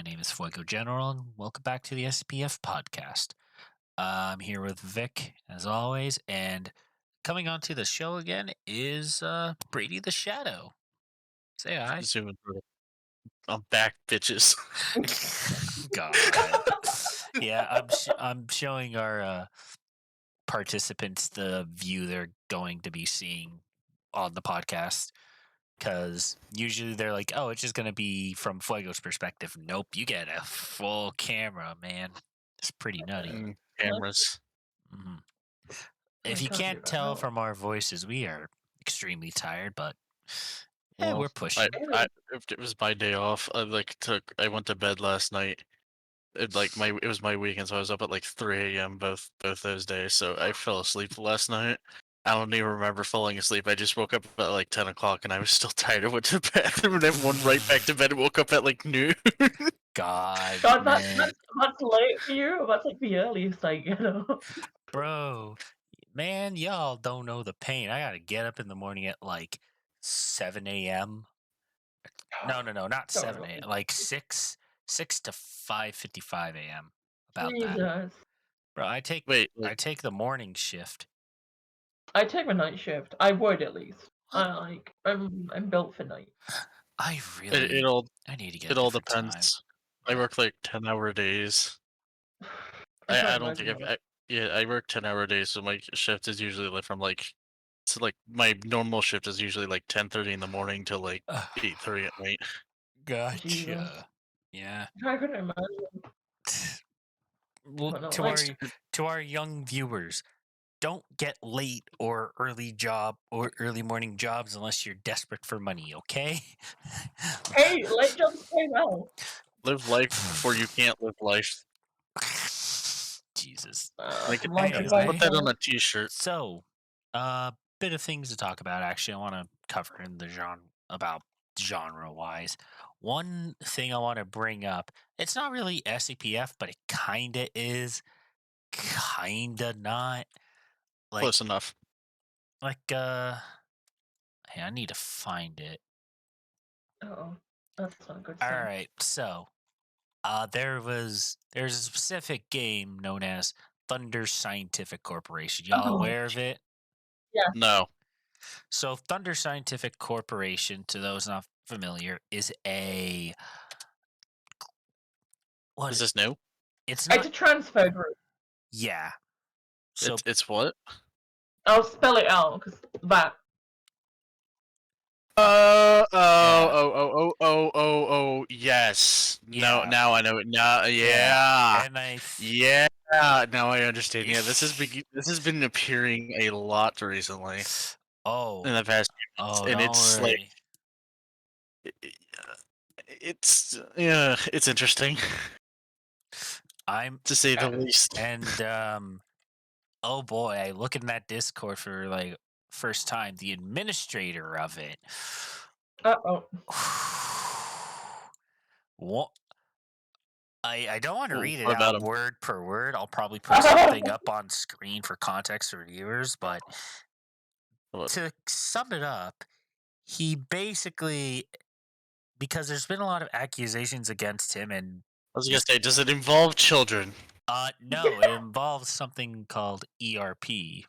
name is Fuego General, and welcome back to the SCPF Podcast. I'm here with Vic, as always, and coming onto the show again is Brady the Shadow. Say hi. Zooming through. I'm back, bitches. God. Yeah, I'm showing our participants the view they're going to be seeing on the podcast. Because usually they're like, oh, it's just going to be from Fuego's perspective. Nope, you get a full camera, man. It's pretty nutty. Cameras. Mhm. I If you can't do can't that tell now. from our voices, we are extremely tired, but Well, we're pushing. if it was my day off. I went to bed last night. It was my weekend, so I was up at like 3 a.m. both those days. So I fell asleep last night. I don't even remember falling asleep. I just woke up at like 10 o'clock, and I was still tired. I went to the bathroom and then went right back to bed and woke up at like noon. God, God, man. that's late for you. That's like the earliest, Bro, man, y'all don't know the pain. I got to get up in the morning at like 7 a.m. No, not 7 a.m. Like 6 to 5:55 a.m. About that. Jesus. Bro, I take the morning shift. I take a night shift. I would at least. I'm built for night. I really I need to get It a all different depends. time. I work like 10-hour days. I don't think I work 10-hour days, so my shift is usually my normal shift is usually like 10:30 in the morning till like 8:30 at night. Gotcha. Jesus. Yeah. I couldn't imagine. Well, But no, to our young viewers, don't get late or early morning jobs unless you're desperate for money, okay? Hey, late jobs pay well. Live life before you can't live life. Jesus. Put Anyway. that on a t-shirt. So, bit of things to talk about. Actually, I want to cover in the genre wise. One thing I want to bring up, it's not really SCPF, but it kinda is, kinda not. Like, Close enough. like hey, I need to find it. Oh, that's not a good All sign. right, so there's a specific game known as Thunder Scientific Corporation. Y'all aware of it? Yeah. No. So Thunder Scientific Corporation, to those not familiar, is a what Is this new? It's not. It's a transfer group. Yeah. So it's what? I'll spell it out because that. Yes. Yeah. No, now I know it. Now, yeah. And now I understand. Yeah, this has been appearing a lot recently. Oh. In the past few months, and it's worry. it's interesting. I'm to say the least. And oh boy, I look in that Discord for like first time. The administrator of it. What? I don't want to read it out word per word. I'll probably put something up on screen for context for viewers, but to sum it up, he basically, because there's been a lot of accusations against him, and I was gonna say, does it involve children? No, it involves something called ERP.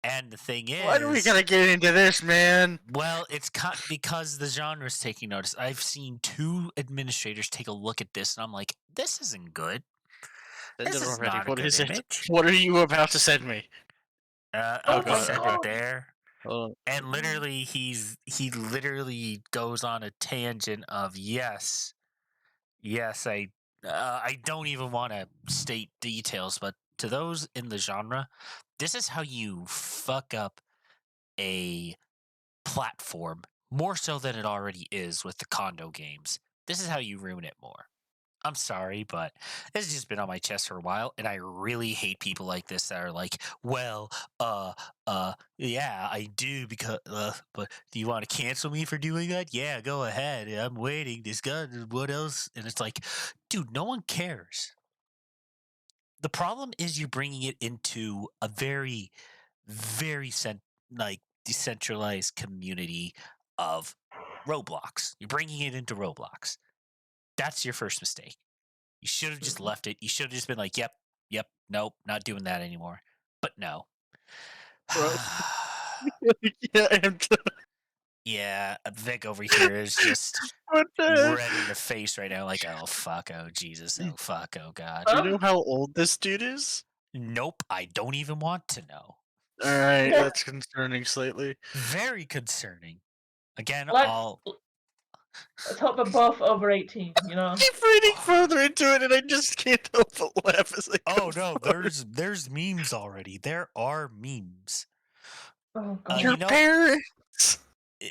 And the thing is, why do we gotta get into this, man? Well, it's because the genre is taking notice. I've seen 2 administrators take a look at this, and I'm like, this isn't good. This is not a good image. What are you about to send me? I'll just send it there. And literally, he literally goes on a tangent of yes, I don't even want to state details, but to those in the genre, this is how you fuck up a platform more so than it already is with the condo games. This is how you ruin it more. I'm sorry, but this has just been on my chest for a while, and I really hate people like this that are like, well, yeah, I do because, but do you want to cancel me for doing that? Yeah, go ahead. I'm waiting. What else? And it's like, dude, no one cares. The problem is you're bringing it into a very, very decentralized community of Roblox. You're bringing it into Roblox. That's your first mistake. You should have just left it. You should have just been like, yep, nope, not doing that anymore. But no. Bro. Yeah, and yeah, Vic over here is just what red in the face right now, like, oh fuck, oh Jesus, oh fuck, oh God. Do you know how old this dude is? Nope, I don't even want to know. Alright, that's concerning slightly. Very concerning. Again, Let's hope they're both over 18, you know? Keep reading further into it and I just can't help but laugh as I go no, forward. there's memes already. There are memes. Oh God. Your parents!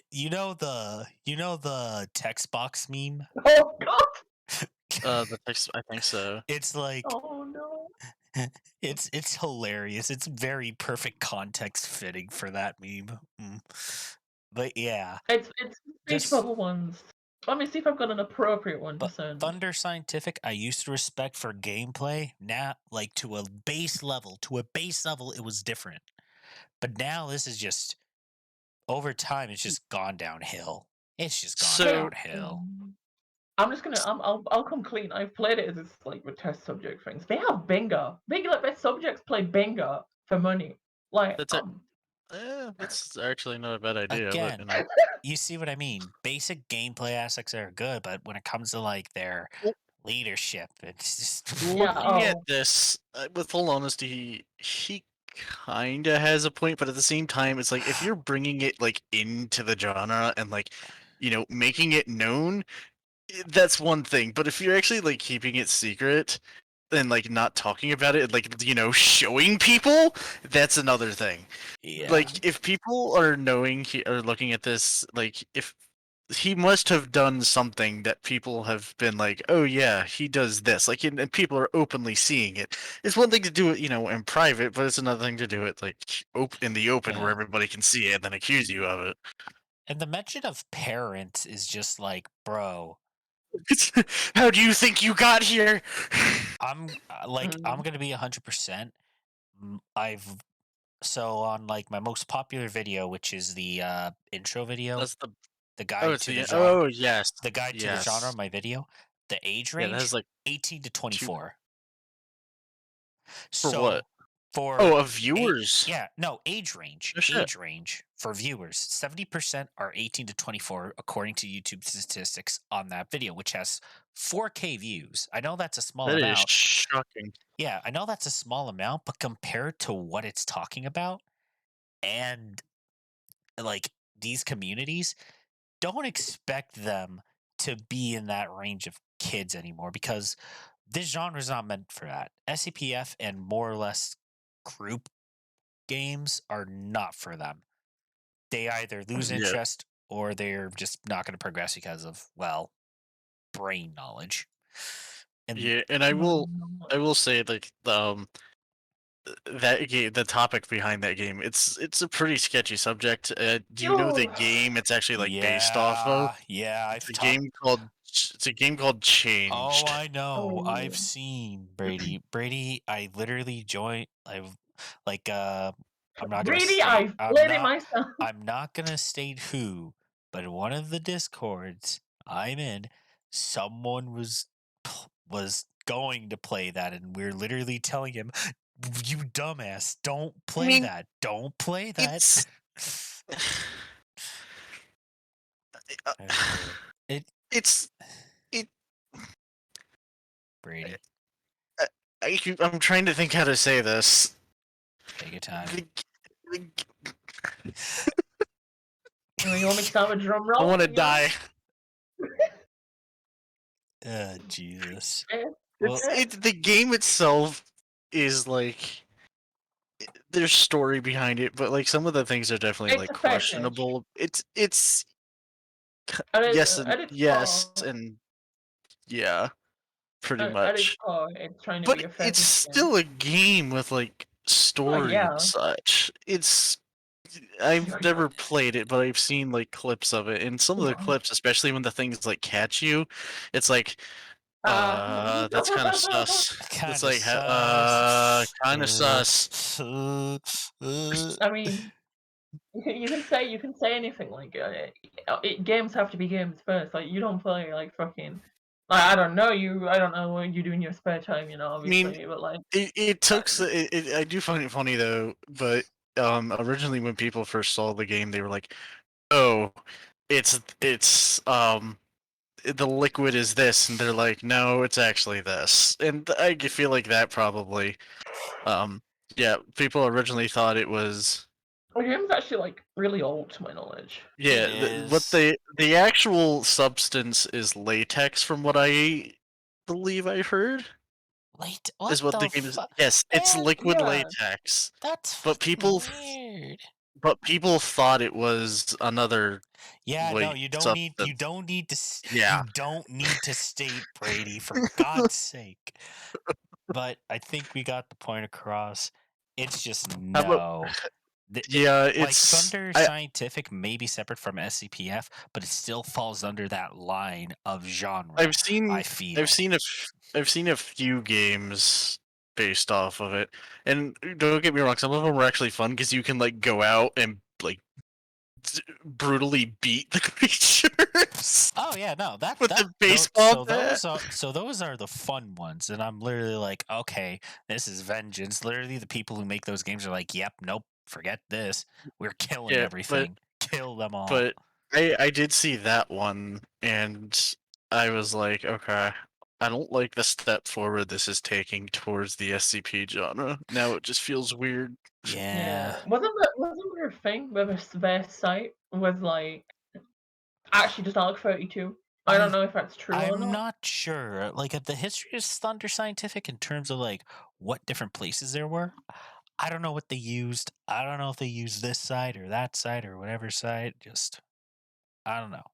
You know the text box meme? Oh God. The text, I think so. It's like, Oh no. it's hilarious. It's very perfect context fitting for that meme. But yeah, It's speech bubble ones. Let me see if I've got an appropriate one to but send. Thunder Scientific, I used to respect for gameplay. Now, like to a base level, it was different. But now this is just over time. It's just gone downhill. It's just gone downhill. I'm just gonna I'll come clean. I've played it as it's like with test subject things. They have bingo. They let their subjects play bingo for money. Like that's actually not a bad idea. Again, but, you see what I mean? Basic gameplay aspects are good, but when it comes to like their leadership, it's just looking at this with full honesty, he kind of has a point, but at the same time, it's like if you're bringing it like into the genre and like making it known, that's one thing. But if you're actually like keeping it secret and like not talking about it, like showing people, that's another thing. Yeah. Like if people are knowing or looking at this, like if he must have done something that people have been like, oh yeah, he does this, like, and people are openly seeing it. It's one thing to do it, in private, but it's another thing to do it like in the open where everybody can see it and then accuse you of it. And the mention of parents is just like, bro. How do you think you got here? I'm gonna be 100%. So on like my most popular video, which is the intro video, That's the guide to the genre. yes, the guide to the genre of my video. The age range, that has like 18 to 24. For what? For of viewers? Age range. Oh, shit. Age range for viewers. 70% are 18 to 24, according to YouTube statistics on that video, which has 4K views. I know that's a small amount. That is shocking. Yeah, I know that's a small amount, but compared to what it's talking about and like these communities, don't expect them to be in that range of kids anymore because this genre is not meant for that. SCPF and more or less group games are not for them. They either lose interest or they're just not going to progress because of, well, brain knowledge. And I will say like that game, the topic behind that game, it's a pretty sketchy subject. Do you know the game it's actually like based off of? Yeah, It's a game called Changed. Oh, I know. I've seen Brady. I literally joined. I'm not gonna Brady, say. I've played it myself. I'm not gonna state who, but in one of the discords I'm in, someone was going to play that, and we're literally telling him, "You dumbass, don't play that. Don't play that." Brady. I'm trying to think how to say this. Take your time. You want me to start a drum roll? I want to die. Jesus. The game itself is like there's story behind it, but like some of the things are definitely like questionable. It's yes and yeah, pretty much. At its core, it's trying to but be a it's still a game with like story and such. I've never played it, but I've seen like clips of it, and some of the clips, especially when the things like catch you, it's like that's kind of sus. It's like kind of sus. I mean, you can say anything like games have to be games first. Like you don't play like fucking I don't know you. I don't know what you do in your spare time. Obviously, I mean, but like it took. I do find it funny though, but originally when people first saw the game, they were like, "Oh, it's the liquid is this," and they're like, "No, it's actually this." And I feel like that probably, yeah, people originally thought it was. the game's actually like really old to my knowledge. Yeah, what the actual substance is latex, from what I believe I've heard. What Is what the the game is. fuck? Yes, it's liquid Yeah. latex. That's But people, weird. but people thought it was another. Yeah, no, you don't need. You don't need to. You don't need to state, Brady, for God's sake. But I think we got the point across. It's just no. Yeah, like it's Thunder Scientific may be separate from SCPF, but it still falls under that line of genre. I've seen a few games based off of it, and don't get me wrong, some of them are actually fun because you can like go out and like brutally beat the creatures. Oh yeah, no, with the baseball bat. So those are the fun ones, and I'm literally like, okay, this is vengeance. Literally, the people who make those games are like, yep, nope, forget this. We're killing everything. Kill them all. But I did see that one, and I was like, okay, I don't like the step forward this is taking towards the SCP genre. Now it just feels weird. Yeah. Wasn't there a thing where their site was like actually just Arc 32? I don't know if that's true or not. I'm not sure. Like, the history of Thunder Scientific in terms of like what different places there were. I don't know what they used. I don't know if they used this side or that side or whatever side. Just, I don't know.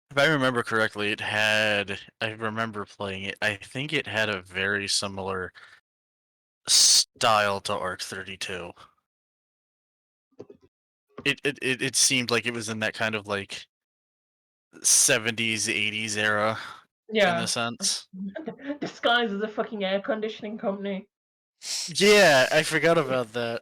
If I remember correctly, I remember playing it. I think it had a very similar style to Arc 32. It seemed like it was in that kind of like 70s, 80s era. Yeah. In a sense. Disguised as a fucking air conditioning company. Yeah, I forgot about that.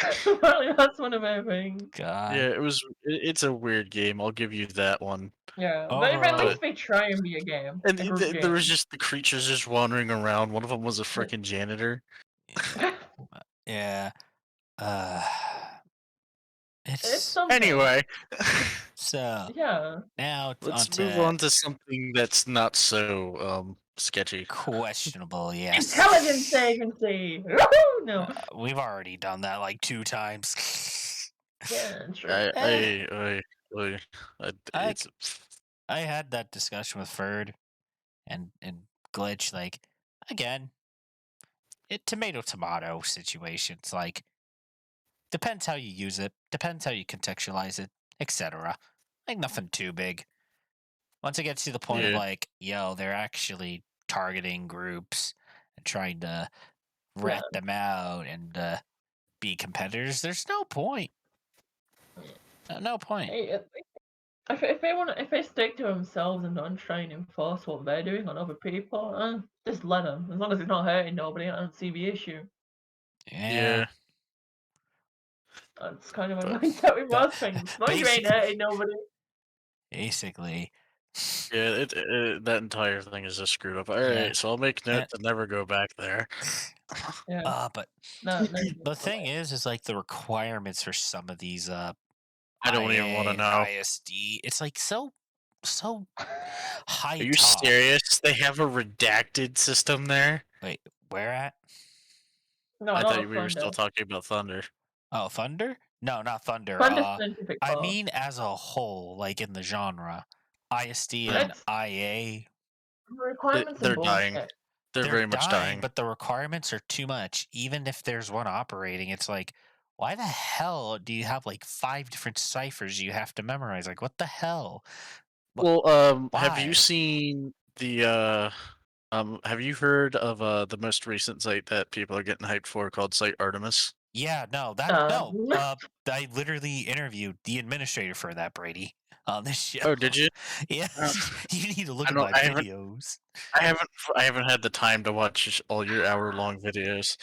Apparently that's one of my things. God. Yeah, it's a weird game. I'll give you that one. Yeah, but at least they try and be a game. And there was just the creatures just wandering around. One of them was a freaking janitor. Yeah. It's anyway. So yeah. Now let's move on to something that's not so sketchy. Questionable, yes. Intelligence agency. No. We've already done that like 2 times. Yeah, true. I had that discussion with Ferd and Glitch, like, again, tomato situations, like, depends how you use it, depends how you contextualize it, etc. Like, nothing too big. Once it gets to the point of like, yo, they're actually targeting groups and trying to rat them out and be competitors, there's no point. No point. Hey, if they stick to themselves and don't try and enforce what they're doing on other people, just let them. As long as it's not hurting nobody, I don't see the issue. Yeah. That's kind of my mindset with most things. As long as you ain't hurting nobody. Basically. Yeah, that entire thing is just screwed up. Alright, so I'll make note to never go back there. Yeah. But the thing is like the requirements for some of these I don't even want to know. ISD, it's like so high. Are you serious? They have a redacted system there? Wait, where at? No, I thought we were still talking about Thunder. Oh, Thunder? No, not Thunder. I mean as a whole, like in the genre. ISD and IA. Requirements they're dying. They're very much dying. But the requirements are too much. Even if there's one operating, it's like, why the hell do you have like 5 different ciphers you have to memorize? Like, what the hell? Well, have you seen the have you heard of the most recent site that people are getting hyped for called Site Artemis? Yeah, no. I literally interviewed the administrator for that, Brady, on this show. Oh, did you? Yeah. You need to look at my videos. I haven't had the time to watch all your hour-long videos.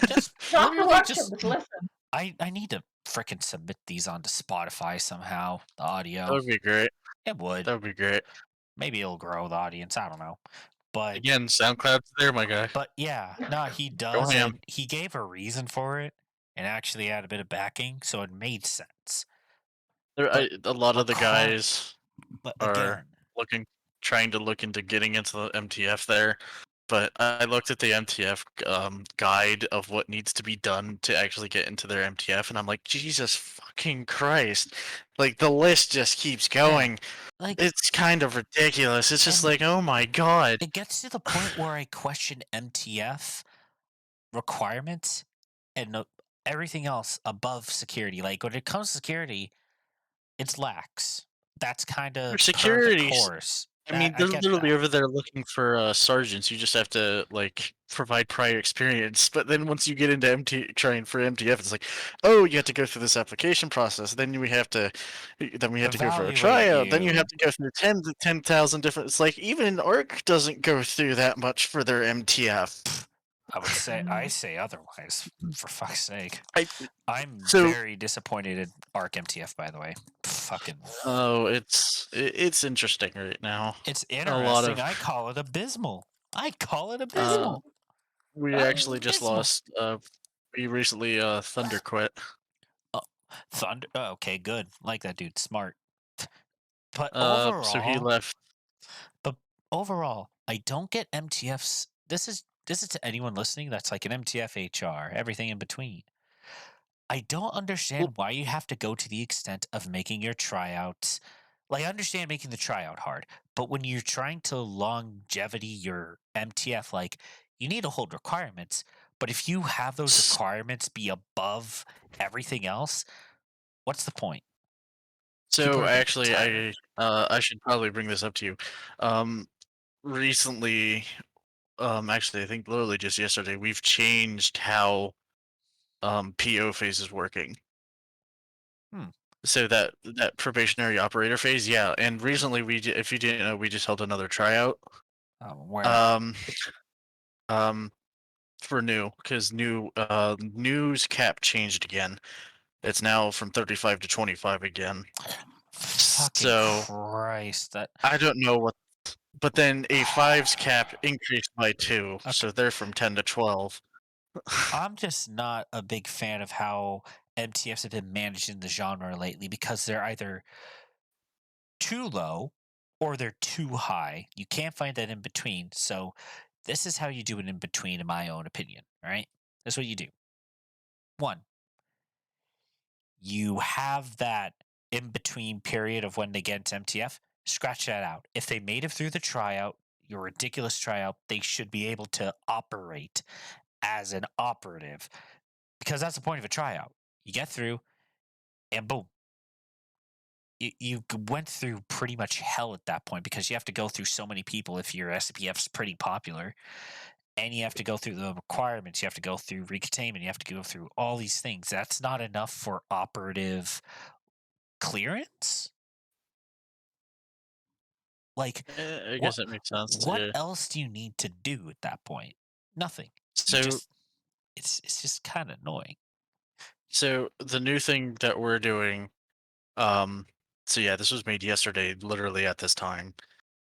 Just listen. I need to frickin' submit these onto Spotify somehow. The audio. That would be great. It would. That would be great. Maybe it'll grow the audience. I don't know. But again, SoundCloud's there, my guy. But yeah, no, he Go does, ham. and he gave a reason for it, and actually had a bit of backing, so it made sense. A lot of the guys But are again, trying to look into getting into the MTF there. But I looked at the MTF guide of what needs to be done to actually get into their MTF, and I'm like, Jesus fucking Christ! Like the list just keeps going. like It's kind of ridiculous. It's just And- like, oh my god. it gets to the point where I question MTF requirements and everything else above security. Like when it comes to security, it's lax. That's kind of For per the security, course. I mean, they're get literally that. over there looking for sergeants. You just have to like provide prior experience. But then once you get into trying for MTF, it's like, oh, you have to go through this application process. Then we have to go for a Evaluate tryout. Then you you. have to go through 10,000 different. It's like even ARC doesn't go through that much for their MTF. I say otherwise. For fuck's sake, I'm So- very disappointed in ARC MTF. By the way, fucking. Oh, it's interesting right now. It's lot interesting. of- I call it abysmal. We actually just lost. We recently Thunder quit. Thunder. Oh, okay, good. Like that dude. Smart. But So he overall, left. I don't get MTFs. This is to anyone listening that's like an MTF HR, everything in between. I don't understand why you have to go to the extent of making your tryouts. Like, I understand making the tryout hard, but when you're trying to longevity your MTF, like, you need to hold requirements. But if you have those requirements be above everything else, what's the point? People So are gonna get actually, tired. I should probably bring this up to you. Recently, actually, I think literally just yesterday, we've changed how PO phase is working. So that probationary operator phase, yeah. And recently, if you didn't know, we just held another tryout. Where? For new, because news cap changed again. It's now from 35 to 25 again. Fucking So Christ! I don't know what, but then A5's cap increased by 2, Okay. so they're from 10 to 12. I'm just not a big fan of how MTFs have been managed in the genre lately because they're either too low or they're too high. You can't find that in between. So this is how you do it in between, in my own opinion. All right, that's what you do. 1, you have that in between period of when they get into MTF. Scratch that out. If they made it through the tryout, your ridiculous tryout, they should be able to operate as an operative because that's the point of a tryout. You get through, and boom. You went through pretty much hell at that point because you have to go through so many people if your SCPF's pretty popular. And you have to go through the requirements. You have to go through recontainment. You have to go through all these things. That's not enough for operative clearance? Like, I guess that makes sense. what else do you need to do at that point? Nothing. So it's just kind of annoying. So the new thing that we're doing, so yeah, this was made yesterday, literally at this time,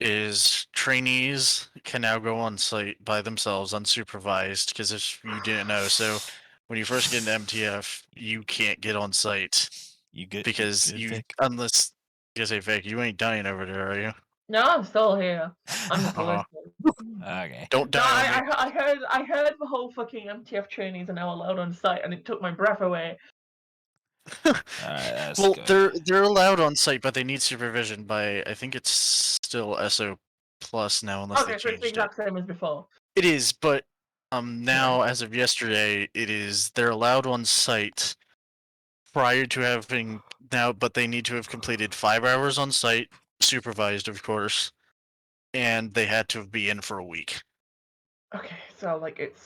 is trainees can now go on site by themselves, unsupervised. Because if you didn't know, so when you first get into MTF, you can't get on site because unless you say Vic, you ain't dying over there, are you? No, I'm still here. I'm just Uh-huh. listening. Okay. Don't No, die on me. I heard the whole fucking MTF trainees are now allowed on site, and it took my breath away. Well, good. they're allowed on site, but they need supervision by, I think it's still SO plus now, unless they Okay, so it's changed the it. exact same as before. It is, but now as of yesterday, they're allowed on site prior to having now, but they need to have completed 5 hours on site, supervised, of course, and they had to be in for a week. Okay, so like it's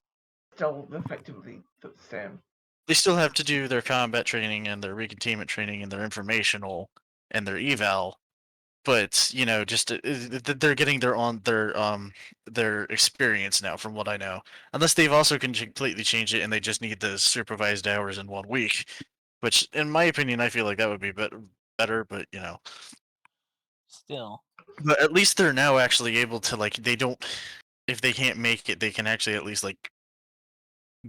still effectively the same. They still have to do their combat training and their recontainment training and their informational and their eval, but just they're getting their experience now, from what I know. Unless they've also completely changed it and they just need the supervised hours in 1 week, which, in my opinion, I feel like that would be better. But Still, But at least they're now actually able to, like, they don't, if they can't make it, they can actually at least, like,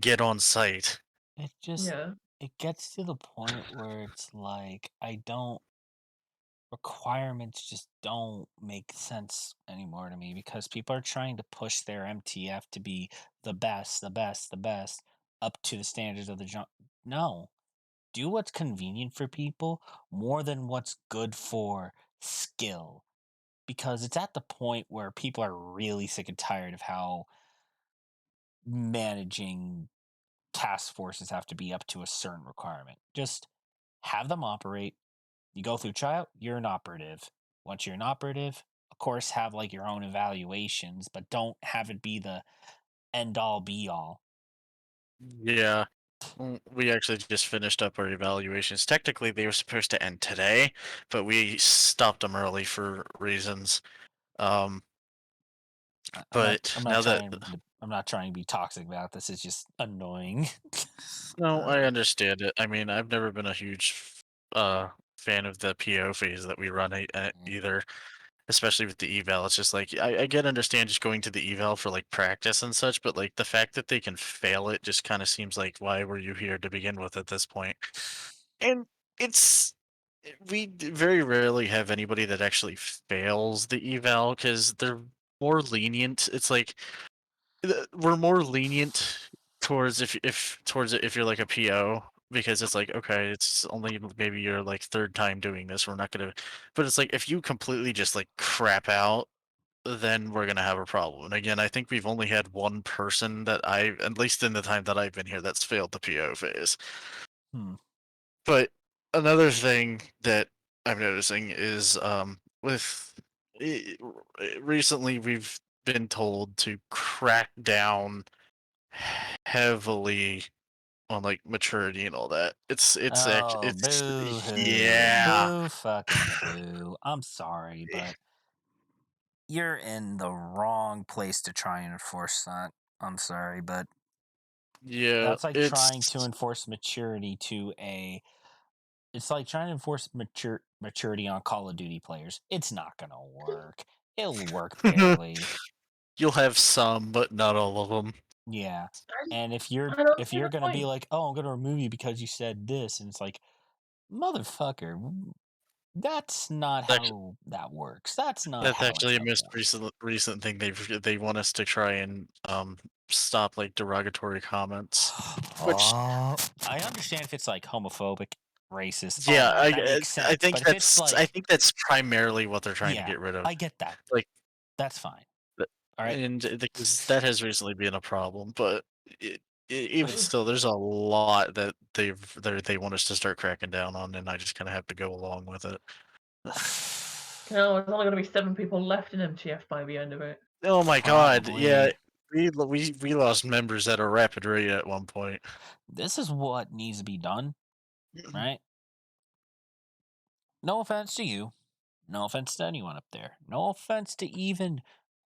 get on site. It just Yeah. it gets to the point where it's like requirements just don't make sense anymore to me because people are trying to push their MTF to be the best, the best, the best up to the standards of the job. No, do what's convenient for people more than what's good for skill because it's at the point where people are really sick and tired of how managing task forces have to be up to a certain requirement. Just have them operate. You go through tryout, you're an operative. Once you're an operative, of course, have like your own evaluations, but don't have it be the end all be all. Yeah. We actually just finished up our evaluations. Technically, they were supposed to end today, but we stopped them early for reasons. Um, but I'm not now that trying. I'm not trying to be toxic about this. It's just annoying. no, I understand it. I mean, I've never been a huge fan of the PO phase that we run either, especially with the eval. It's just like I get understand just going to the eval for like practice and such, but like the fact that they can fail it just kind of seems like why were you here to begin with at this point? And it's very rarely have anybody that actually fails the eval because they're more lenient. It's like we're more lenient towards if towards it if you're like a PO because it's like okay it's only maybe your like third time doing this we're not gonna but it's like if you completely just like crap out then we're gonna have a problem and again I think we've only had one person that I at least in the time that I've been here that's failed the PO phase. Hmm. But another thing that I'm noticing is with recently we've been told to crack down heavily on like maturity and all that. It's actually Oh, it's boo hoo. yeah. Boo fucking boo. I'm sorry, but you're in the wrong place to try and enforce that. I'm sorry, but Yeah, that's like trying to it's enforce maturity to a. It's like trying to enforce maturity on Call of Duty players. It's not gonna work. It'll work barely. you'll have some, but not all of them. Yeah. I, And I don't if see you're the gonna be point. like, oh, I'm gonna remove you because you said this, and it's like, motherfucker, that's not how that works. That's not That's how it's actually a gonna most work. recent thing they want us to try and stop like derogatory comments, which Oh, I understand if it's like homophobic, racist, all yeah that. That makes I sense. think But if it's I like, think that's primarily what they're trying to yeah, get rid of. I get that. Like That's fine. th- All right. and because that has recently been a problem, but it, even still, there's a lot that they want us to start cracking down on, and I just kind of have to go along with it. No, there's only going to be 7 people left in MTF by the end of it. Oh my god, yeah. Probably. We lost members at a rapid rate at one point. This is what needs to be done, right? No offense to you. No offense to anyone up there. No offense to even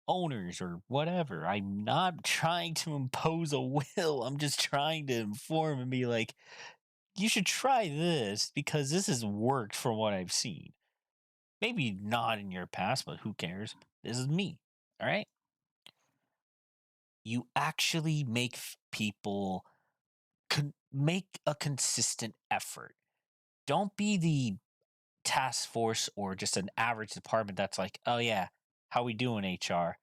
owners or whatever. I'm not trying to impose a will. I'm just trying to inform and be like, you should try this because this has worked from what I've seen. Maybe not in your past, but who cares? This is me. All right. You actually make people make a consistent effort. Don't be the task force or just an average department that's like, oh yeah, how we doing HR?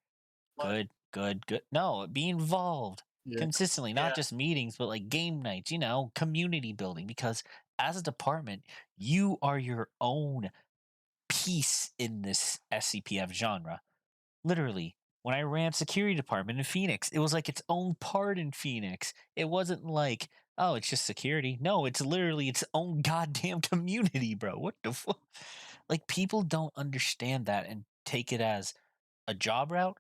Good, good, good. No, be involved Yeah. consistently, not just meetings, but like game nights, community building. Because as a department, you are your own piece in this SCPF genre. Literally, when I ran security department in Phoenix, it was like its own part in Phoenix. It wasn't like, oh, it's just security. No, it's literally its own goddamn community, bro. What the fuck? Like, people don't understand that and take it as a job route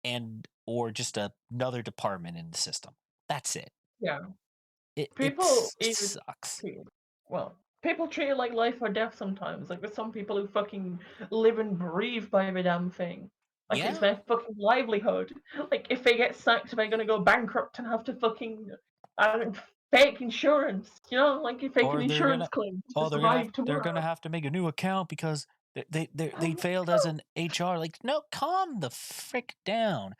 and or just another department in the system. That's it. Yeah. It People even sucks. well, people treat it like life or death sometimes. Like there's some people who fucking live and breathe by the damn thing. Like it's Yeah. their fucking livelihood. Like if they get sacked, they're gonna go bankrupt and have to fucking fake insurance. Like you fake an Or insurance claim to they're gonna survive they're tomorrow. gonna have to make a new account because They failed as an HR. Like, no, calm the frick down.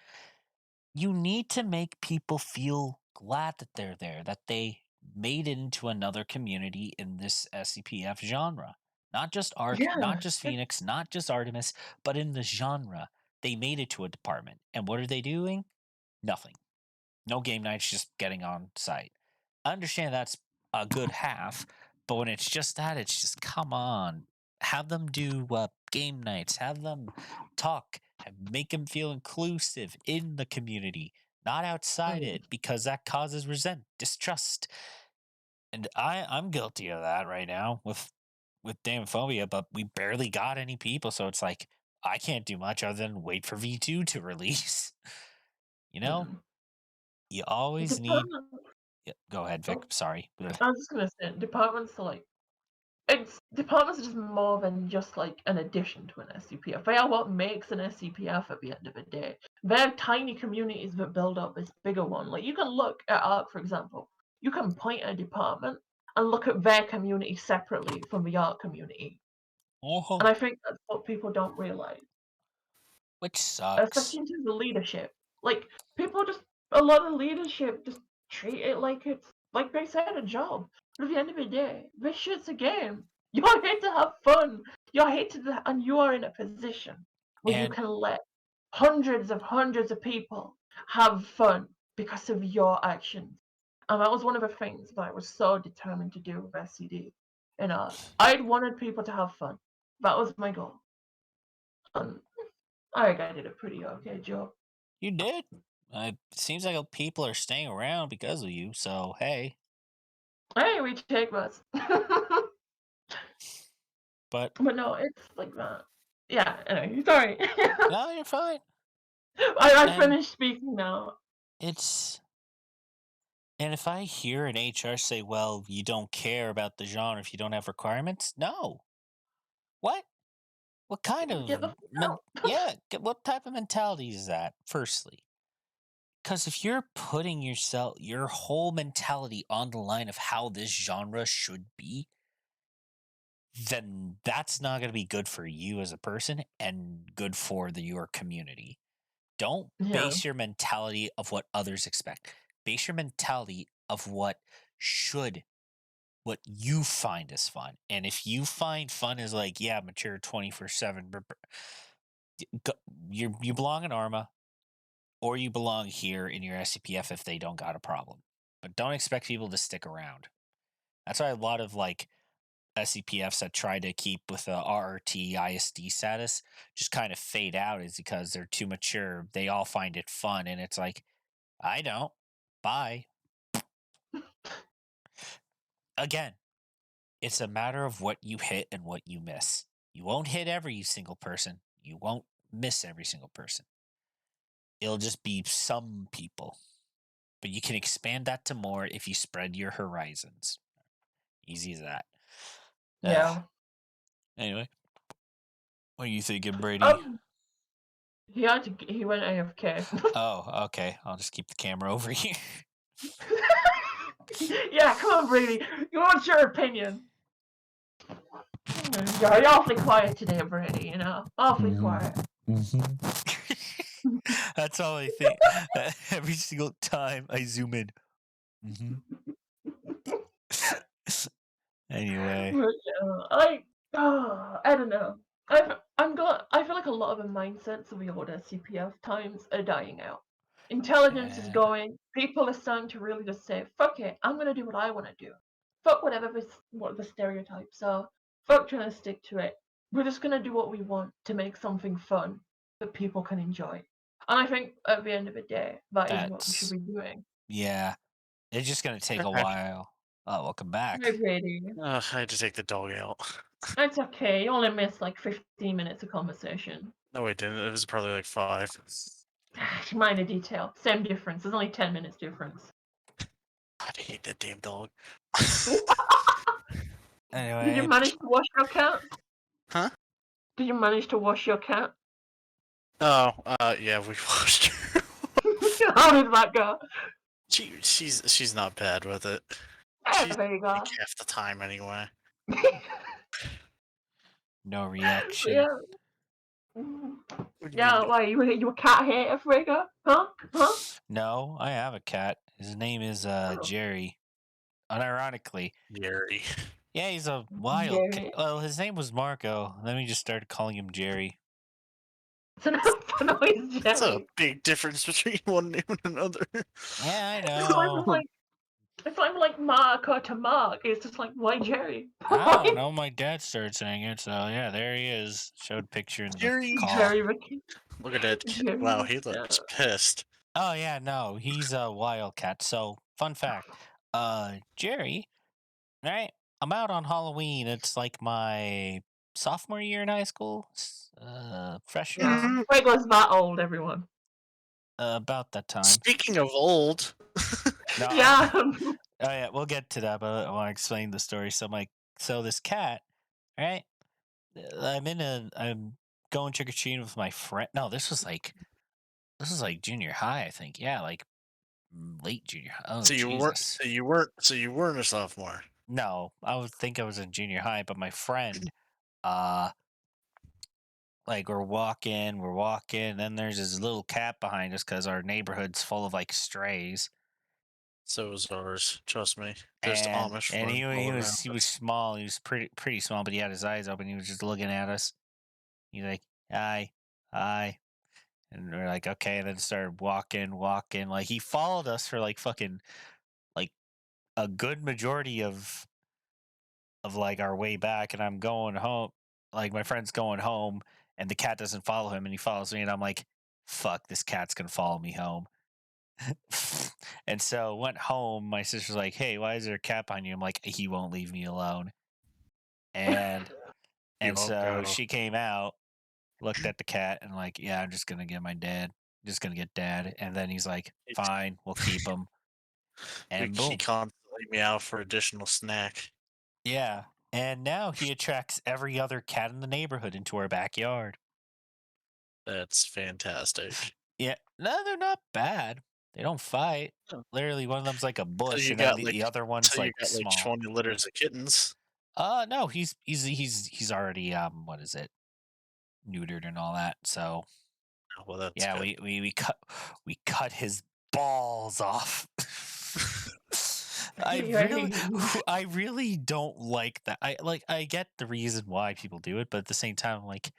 You need to make people feel glad that they're there, that they made it into another community in this SCPF genre. Not just Arc, not Yeah. just Phoenix, not just Artemis, but in the genre. They made it to a department. And what are they doing? Nothing. No game nights, just getting on site. I understand that's a good half, but when it's just that, it's just come on. Have them do game nights, have them talk, and make them feel inclusive in the community, not outside Mm. it, because that causes distrust. And I'm guilty of that right now with Damophobia, but we barely got any people, so it's like I can't do much other than wait for V2 to release. You know? Mm. You always need. Department. Yeah, go ahead, Vic. Oh, Sorry. I was just gonna say, departments are like, departments are just more than just like an addition to an SCPF. They are what makes an SCPF at the end of the day. They're tiny communities that build up this bigger one. Like you can look at ARC, for example. You can point at a department and look at their community separately from the ARC community. Oh, And I think that's what people don't realize, which sucks. especially in terms of leadership. Like people just, a lot of leadership just treat it like it's, like they said, a job. But at the end of the day, this shit's a game. You're here to have fun. You're here to, and you are in a position where you And can let hundreds of people have fun because of your actions. And that was one of the things that I was so determined to do with SCD. And I'd wanted people to have fun. That was my goal. And I think I did a pretty okay job. you did. It seems like people are staying around because of you. So hey, Hey, we take bus. but But no, it's like that. Yeah, anyway, sorry. no, you're fine. I And finished speaking now. it's. And if I hear an HR say, "Well, you don't care about the genre if you don't have requirements," no. What? What kind Get the of fuck out. yeah? What type of mentality is that? Firstly, because if you're putting your whole mentality on the line of how this genre should be, then that's not going to be good for you as a person and good for your community. Don't Yeah, base your mentality of what others expect. Base your mentality of what you find is fun. And if you find fun is like, yeah, mature 24/7, you belong in Arma or you belong here in your SCPF if they don't got a problem. But don't expect people to stick around. That's why a lot of like SCPFs that try to keep with a RRT ISD status just kind of fade out is because they're too mature. They all find it fun, and it's like, I don't. Bye. Again, it's a matter of what you hit and what you miss. You won't hit every single person. You won't miss every single person. It'll just be some people. But you can expand that to more if you spread your horizons. Easy as that. yeah. Anyway, what are you thinking, Brady? He went AFK. Oh, okay. I'll just keep the camera over here. Yeah, come on, Brady. What's your opinion? You're awfully quiet today, Brady. You know, awfully quiet. That's all I think. Every single time I zoom in. Anyway, But, I don't know. I feel like a lot of the mindsets of the old SCPF times are dying out. Intelligence is yeah. going. People are starting to really just say, "Fuck it, I'm gonna do what I want to do. Fuck what the stereotypes are. Fuck trying to stick to it. We're just gonna do what we want to make something fun that people can enjoy." And I think at the end of the day, that is what we should That's be doing. yeah. It's just gonna take a Okay. while. Oh, welcome back. Hi, Brady. I had to take the dog out. It's okay. You only missed like 15 minutes of conversation. No, I didn't. It was probably like 5. Minor detail. Same difference. There's only 10 minutes difference. I hate that damn dog. Anyway, Did you manage to wash your cat? Huh? Did you manage to wash your cat? Oh, yeah, we watched her. How did that go? She's not bad with it. Ah, She's there you go. like half the time anyway. No reaction. Yeah. Yeah, why you a cat hater, Frigga? Huh? No, I have a cat. His name is Jerry. Unironically. Jerry. Yeah, he's a wild cat. Jerry. Well, his name was Marco. Then we just started calling him Jerry. So now he's That's a Jerry. big difference between one name and another. Yeah, I It's not even know. like Marco to Mark. It's just like, why Jerry? I don't know. My dad started saying it, so yeah, there he is. Showed picture in the Jerry. call. Jerry Look at that. Jerry Wow, he looks pissed. Oh yeah, no, he's a wildcat. So, fun fact, Jerry, right? I'm out on Halloween. It's like my sophomore year in high school, freshman, Yeah. Frigga's that old, everyone. about that time. Speaking of old, No, Yeah. oh yeah, we'll get to that, but I want to explain the story. So this cat, right? I'm going trick or treating with my friend. No, this was like junior high, I think. Yeah, like late junior high. Oh, so you Jesus. weren't a sophomore. No, I would think I was in junior high, but my friend, like we're walking, and then there's this little cat behind us because our neighborhood's full of like strays. So was ours. Trust me. There's And Amish. and he all was around he was us. small. He was pretty small, but he had his eyes open. He was just looking at us. He's like, "Hi, hi," and we're like, "Okay." And then started walking. Like he followed us for like fucking like a good majority of like our way back, and I'm going home. Like my friend's going home, and the cat doesn't follow him, and he follows me, and I'm like, "Fuck, this cat's gonna follow me home." And so went home. My sister's like, "Hey, why is there a cat behind you?" I'm like, "He won't leave me alone." And You won't so go. she came out, looked at the cat, and like, "Yeah, I'm just gonna get my dad. Just gonna get dad." And then he's like, "Fine, we'll keep him." And He boom, constantly meow for additional snack. yeah. And now he attracts every other cat in the neighborhood into our backyard. That's fantastic. Yeah, no, they're not bad. They don't fight. Oh. Literally, one of them's like a So bush, you and then got the other one's you like got like small. 20 litters of kittens. No, he's already what is it, neutered and all that. So Oh, well, that's yeah, good. we cut his balls off. Right. I really don't like that. I get the reason why people do it, but at the same time, like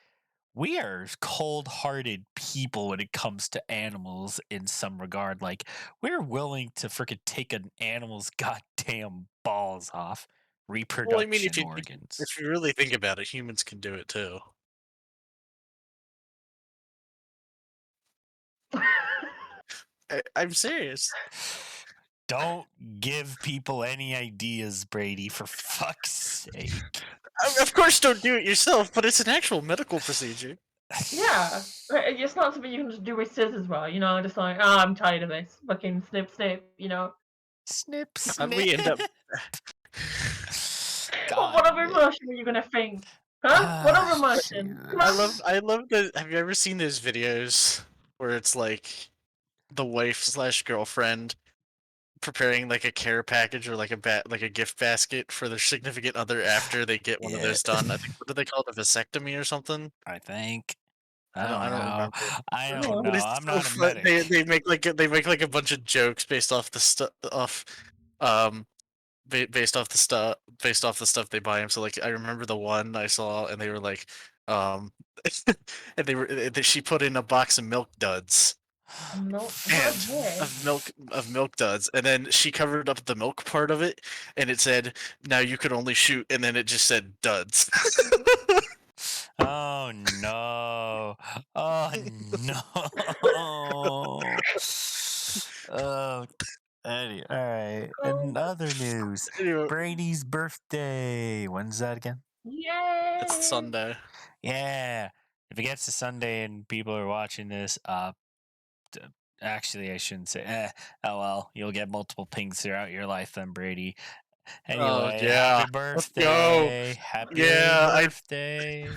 we are cold-hearted people when it comes to animals in some regard. Like we're willing to freaking take an animal's goddamn balls off, Well, I mean, reproduction organs. if you really think about it, humans can do it too. I'm serious. Don't give people any ideas, Brady, for fuck's sake. Of course, don't do it yourself, but it's an actual medical procedure. Yeah. It's not something you can just do with scissors, well, just like, oh, I'm tired of this. Fucking snip, snip. Snip, How'd we end up? God. What other emotion were you gonna think? Huh? What other emotion? Come on. I love the. Have you ever seen those videos where it's like the wife/girlfriend preparing like a care package or like a gift basket for their significant other after they get one of those done? I think, what do they call it, a vasectomy or something? I think. I don't remember. I don't know. But it's I'm so not a fun. medic. They make like a bunch of jokes based off the stuff based off the stuff they buy him. So like I remember the one I saw, and they were like, and she put in a box of milk duds. No, And of milk duds, and then she covered up the milk part of it, and it said, "Now you could only shoot," and then it just said duds. Oh no! Oh no! Oh, all right. In other news, Anyway, Brady's birthday. When's that again? Yay! it's Sunday. Yeah. If it gets to Sunday and people are watching this, actually, I shouldn't say. Oh well, you'll get multiple pings throughout your life, then, Brady. Anyway, yeah. happy Let's go. birthday! Happy Yeah, birthday!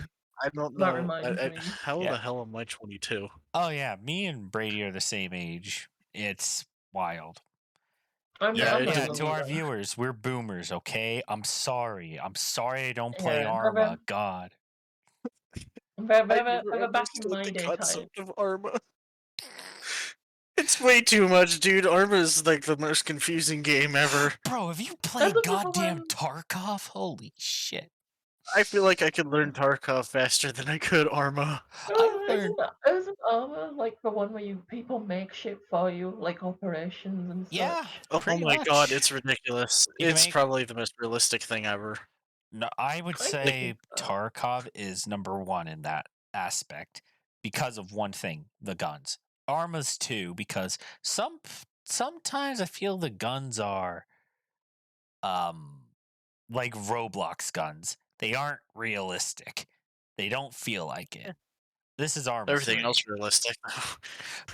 I don't That know. reminds me. How the hell am I 22? Oh yeah, me and Brady are the same age. It's wild. I'm Yeah, not Yeah, a to our boomer. viewers, we're boomers, okay? I'm sorry. I don't play Yeah, Arma. God. They're I back never in understood my the day concept of Arma. It's way too much, dude. Arma is like the most confusing game ever. Bro, have you played That's a goddamn one. Tarkov? Holy shit. I feel like I could learn Tarkov faster than I could Arma. I learned. Isn't Arma like the one where people make shit for you, like operations and Yeah, such? Oh pretty my god, much. it's ridiculous. You can It's make. probably the most realistic thing ever. No, I would I say think so. Tarkov is number one in that aspect because of one thing: the guns. Arma's two because sometimes I feel the guns are like Roblox guns. They aren't realistic. They don't feel like it. This is Arma Everything 3. else realistic.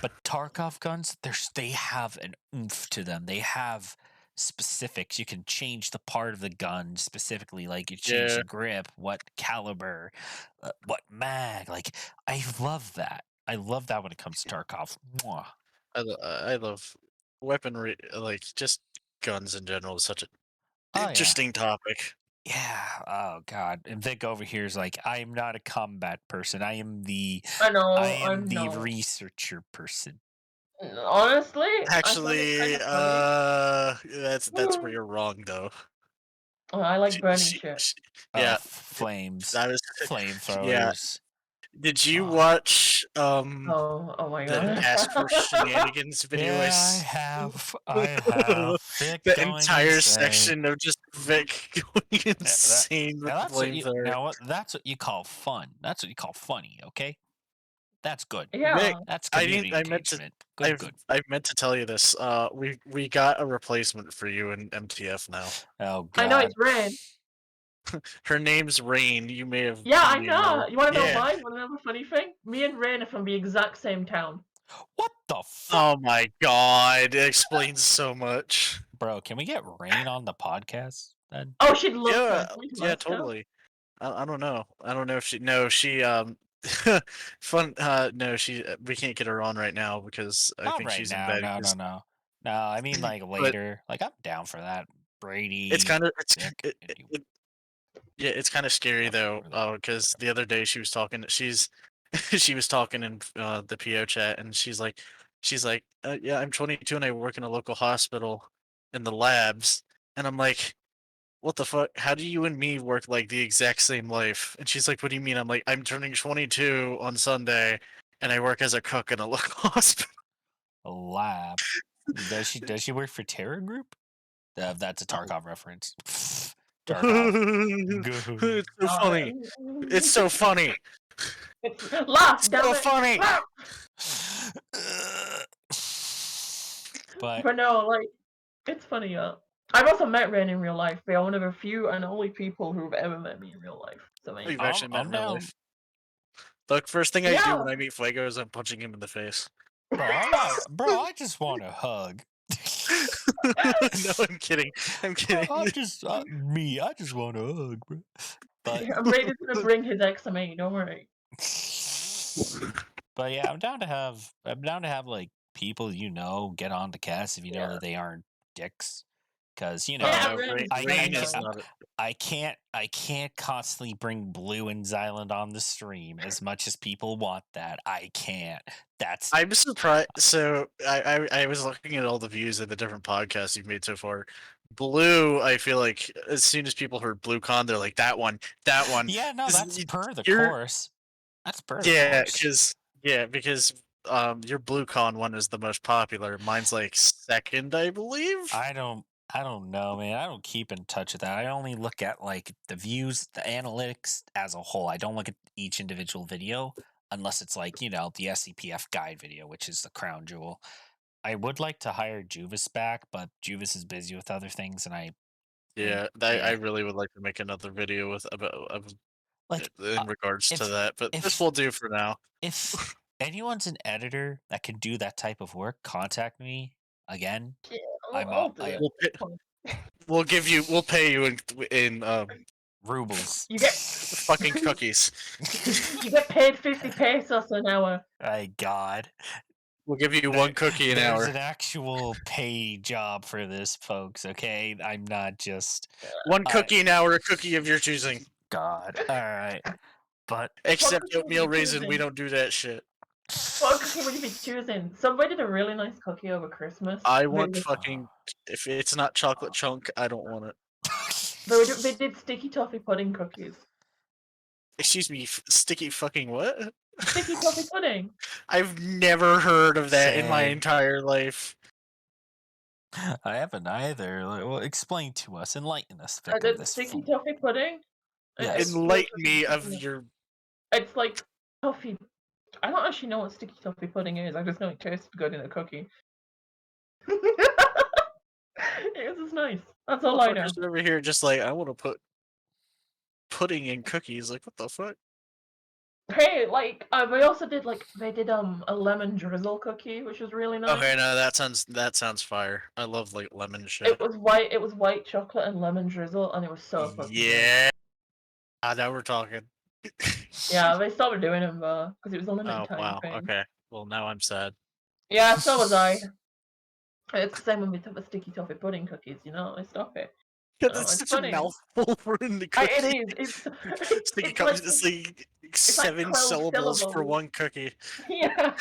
But Tarkov guns, they have an oomph to them. They have specifics. You can change the part of the gun specifically, like you change Yeah. the grip, what caliber, what mag. Like, I love that. I love that when it comes to Tarkov. Mwah. I love weaponry, like just guns in general is such an Oh, yeah. interesting topic. Yeah. Oh God. And Vic over here is like, I am not a combat person. I am the I know. I'm the not. researcher person. Honestly, Actually, that's where you're wrong though. I like She- burning she- shit. she- Oh, yeah, flames, that was yeah. flamethrowers. Did you Oh. watch Oh my the god. Task Force Shenanigans video? Yeah, I have. I have. Vic The going entire insane. section of just Vic going insane with the That's what you. flamethrower. Now, that's what you call fun. That's what you call funny. Okay, that's good. Yeah. Vic, That's I community meant to. engagement. Good, good. I meant to tell you this. We got a replacement for you in MTF now. Oh God. I know it's Rain. Her name's Rain. You may have. Yeah, I may know. You want to know Yeah. why? You want to know the funny thing? Me and Rain are from the exact same town. What the fuck? Oh my god! It explains so much. Bro, can we get Rain on the podcast then? Oh, she'd love Yeah, to. We can yeah, ask her. totally. I don't know. I don't know if she. No, she. Fun. No, she. We can't get her on right now because I Not think right she's now. in bed. No. No, I mean like later. Like I'm down for that. Brady. It's kind of. Vic, Yeah, it's kind of scary though, really. because the other day she was talking. She was talking in the PO chat, and she's like, yeah, I'm 22 and I work in a local hospital in the labs, and I'm like, what the fuck? How do you and me work like the exact same life? And she's like, what do you mean? I'm like, I'm turning 22 on Sunday, and I work as a cook in a local hospital. A lab. Does she work for Terror Group? That's a Tarkov reference. Tarkov. Good. It's so funny. It's so funny. Laugh, It's damn so it. funny. Laugh. But no, like, it's funny. I've also met Rain in real life. They are one of the few and only people who've ever met me in real life. So Oh, you've actually met in real down. life. The first thing I Yeah. do when I meet Fuego is I'm punching him in the face. Bro, I just want a hug. No, I'm kidding. I'm kidding. I just want a hug, bro. But Rain is gonna bring his ex to me. Don't worry. But yeah, I'm down to have like people get on the cast if you know that they aren't dicks. Because Yeah, Rain is not. I can't constantly bring Blue and Xyland on the stream as much as people want that. I can't. I'm surprised. So I was looking at all the views of the different podcasts you've made so far. Blue, I feel like as soon as people heard BlueCon, they're like that one. Yeah, no, that's per the You're- course. That's per the course. because your BlueCon one is the most popular. Mine's like second, I believe. I don't know, man. I don't keep in touch with that. I only look at like the views, the analytics as a whole. I don't look at each individual video unless it's like, the SCPF guide video, which is the crown jewel. I would like to hire Juvis back, but Juvis is busy with other things, and I really would like to make another video in regards to that, but this will do for now. If anyone's an editor that can do that type of work, contact me again. I'll do it. We'll pay you in rubles. You get fucking cookies. You get paid 50 pesos an hour. My God. We'll give you one cookie an hour. There's an actual pay job for this, folks, okay? I'm not just... One cookie an hour, a cookie of your choosing. God. All right. But Except cookie would oatmeal you be raisin, we choosing? don't do that shit. What cookie would you be choosing? Somebody did a really nice cookie over Christmas. I They want did- fucking. If it's not chocolate chunk, I don't want it. They did sticky toffee pudding cookies. Excuse me, sticky fucking what? Sticky toffee pudding. I've never heard of that in my Same. entire life. I haven't either. Well, explain to us, enlighten us, I Vic, of did this sticky fool. toffee pudding. Yes. Enlighten me of your. It's like toffee. I don't actually know what sticky toffee pudding is. I just know it tastes good in a cookie. It was nice. That's all I know. Motherfuckers over here just like, I want to put pudding in cookies. Like, what the fuck? Hey, like we also did they did a lemon drizzle cookie, which was really nice. Okay, no, that sounds fire. I love like lemon shit. It was white chocolate and lemon drizzle, and it was so fucking good. Yeah. Now we're talking. Yeah, they stopped doing them because it was a limited Oh time wow. thing. Okay. Well, now I'm sad. Yeah, so was I. It's the same when we took the sticky toffee pudding cookies. I stop it. That's it's such funny. a mouthful for in the cookie. It is. Sticky It's cookies. like, It's like it's like 7 12 syllables for syllables. one cookie. Yeah.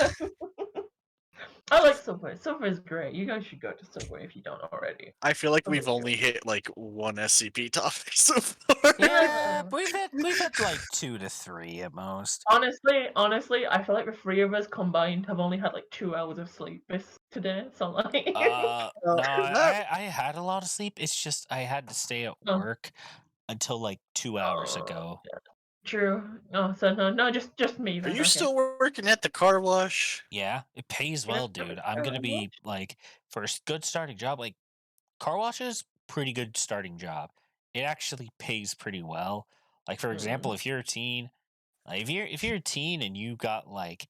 I like Subway. Subway is great. You guys should go to Subway if you don't already. I feel like Subway's we've only great. hit like one SCP topic so far. Yeah, we've had like 2 to 3 at most. Honestly, I feel like the three of us combined have only had like 2 hours of sleep today. So like, No, no. I had a lot of sleep. It's just I had to stay at Oh. work until like 2 hours ago. Yeah. True. Oh, so no, just me. Are Then. you Okay. still working at the car wash? Yeah, it pays Yeah, well, dude. I'm gonna be like, for a good starting job, like car wash is pretty good starting job. It actually pays pretty well. Like for example, if you're a teen, like if you're a teen and you got like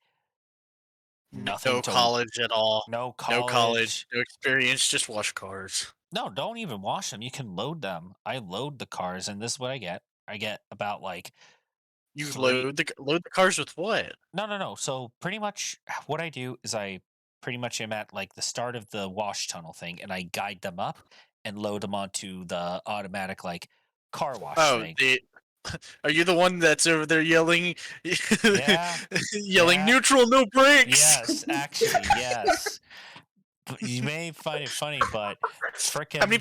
nothing No to college at all. no No college, college. no experience, just wash cars. No, don't even wash them. You can load them. I load the cars, and this is what I get. I get about like You 3. load the cars with what? No. So pretty much what I do is I pretty much am at like the start of the wash tunnel thing, and I guide them up and load them onto the automatic like car wash Oh, thing. are you the one that's over there yelling, Yeah, yelling yeah. neutral, no brakes? Yes, actually, yes. But you may find it funny, but frickin' How many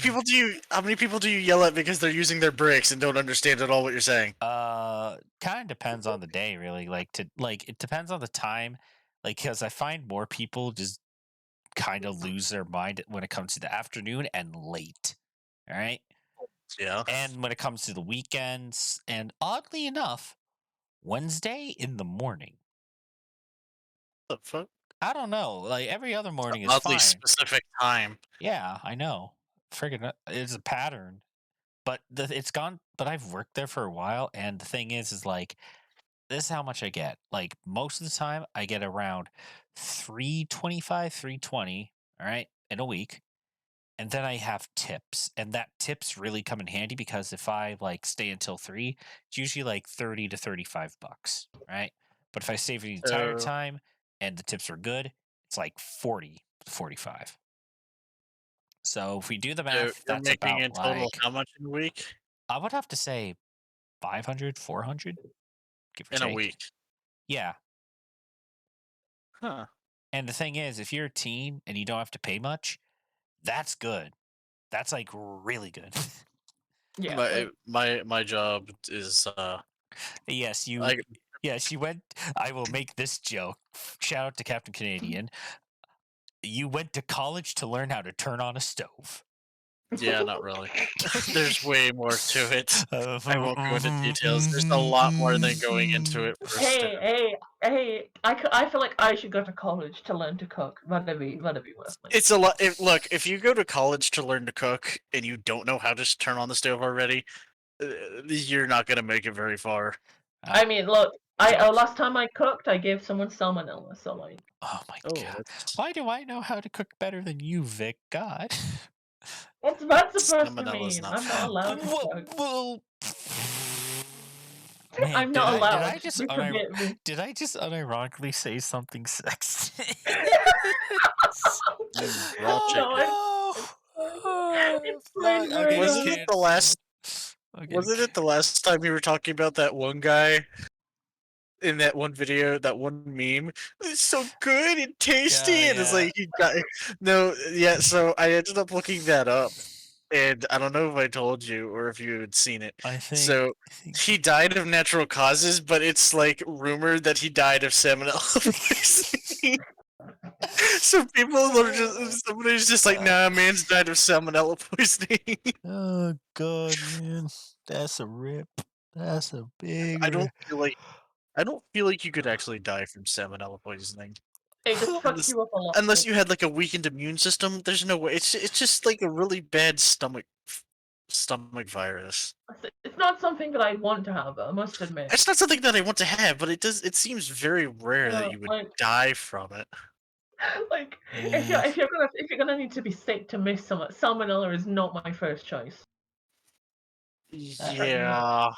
people do you yell at because they're using their brakes and don't understand at all what you're saying? kind of depends on the day, really. It depends on the time, like because I find more people just kind of lose their mind when it comes to the afternoon and late. All right. Yeah. And when it comes to the weekends, and oddly enough, Wednesday in the morning. What the fuck? I don't know. Like every other morning is Oddly fine. specific time. Yeah, I know. Friggin' it's a pattern. But it's gone. But I've worked there for a while, and the thing is like, this is how much I get. Like most of the time, I get around 325, 320. All right, in a week. And then I have tips, and that tips really come in handy because if I like stay until 3, it's usually like 30 to $35, right? But if I stay for the entire So, time and the tips are good, it's like 40 to 45. So if we do the so math, you're that's making about in total like, how much in a week? I would have to say 500, 400, give or In a take. week. Yeah. Huh. And the thing is, if you're a teen and you don't have to pay much, that's good. That's like really good. Yeah. My job is Yes, you like went. I will make this joke. Shout out to Captain Canadian. You went to college to learn how to turn on a stove. yeah, not really. There's way more to it. I won't go into details. There's a lot more than going into it for a stove. Hey! I feel like I should go to college to learn to cook. That'd be worth it. It's a lot. Look, if you go to college to learn to cook and you don't know how to turn on the stove already, you're not gonna make it very far. I mean, look, Jokes. last time I cooked, I gave someone salmonella. So like, Oh my Oh, god! that's Why do I know how to cook better than you, Vic? God. what's that supposed to salmonella's mean? not I'm not fun. allowed to cook. Well, man, I'm not allowed. Did I just You forget me. did I just unironically say something sexy? Raw chicken. Oh, no. It's Fuck, plain I'm getting Wasn't it the canceled. last? I'm getting Wasn't it the last time you were talking about that one guy in that one video, that one meme, it's so good and tasty, and it's like he got So I ended up looking that up, and I don't know if I told you or if you had seen it. I think He died of natural causes, but it's like rumored that he died of salmonella poisoning. So people are somebody's just like, nah, man's died of salmonella poisoning. Oh god, man, that's a rip. That's a big. I don't feel like you could actually die from salmonella poisoning. It just fucks Unless, you up a lot. unless you had like a weakened immune system, there's no way. It's just like a really bad stomach virus. It's not something that I want to have, I must admit. It's not something that I want to have, but it seems very rare that you would die from it. Like if you're gonna need to be sick to miss someone, salmonella is not my first choice. Yeah.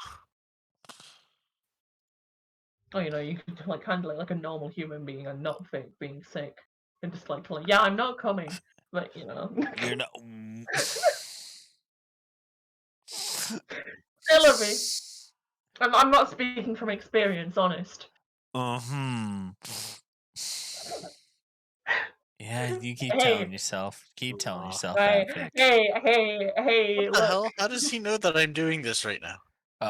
Oh, you could like handle it like a normal human being and not fake being sick. And just like yeah, I'm not coming. But You're not. Hillary. I'm not speaking from experience, honest. Yeah, you keep telling yourself. Keep telling yourself right. that, Vic. Hey, What the hell? How does he know that I'm doing this right now?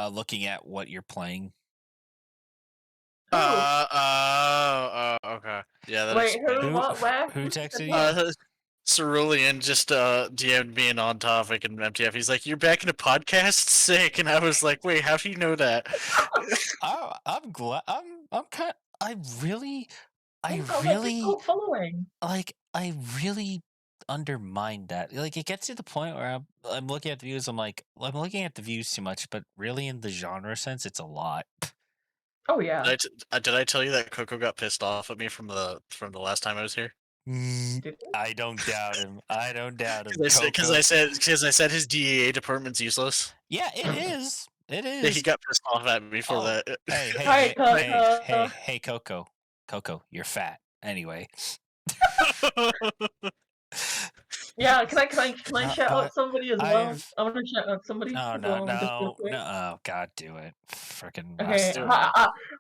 Looking at what you're playing. Okay. Yeah, that Wait, explains. who, what, where? Who texted you? Cerulean just DM'd me in on topic and MTF. He's like, "You're back in a podcast, sick," and I was like, "Wait, how do you know that?" I'm glad. I'm kind. I really following. like. I really undermine that. Like, it gets to the point where I'm looking at the views. I'm looking at the views too much, but really, in the genre sense, it's a lot. Oh yeah. Did I tell you that Coco got pissed off at me from the last time I was here? I don't doubt him. I don't doubt him. Because I said his DEA department's useless. Yeah, it is. It is. Yeah, he got pissed off at me for that. Hey, Coco. Coco, you're fat. Anyway. Yeah, can I shout out somebody as well? I want to shout out somebody. No. Oh God, do it. Freaking. Okay.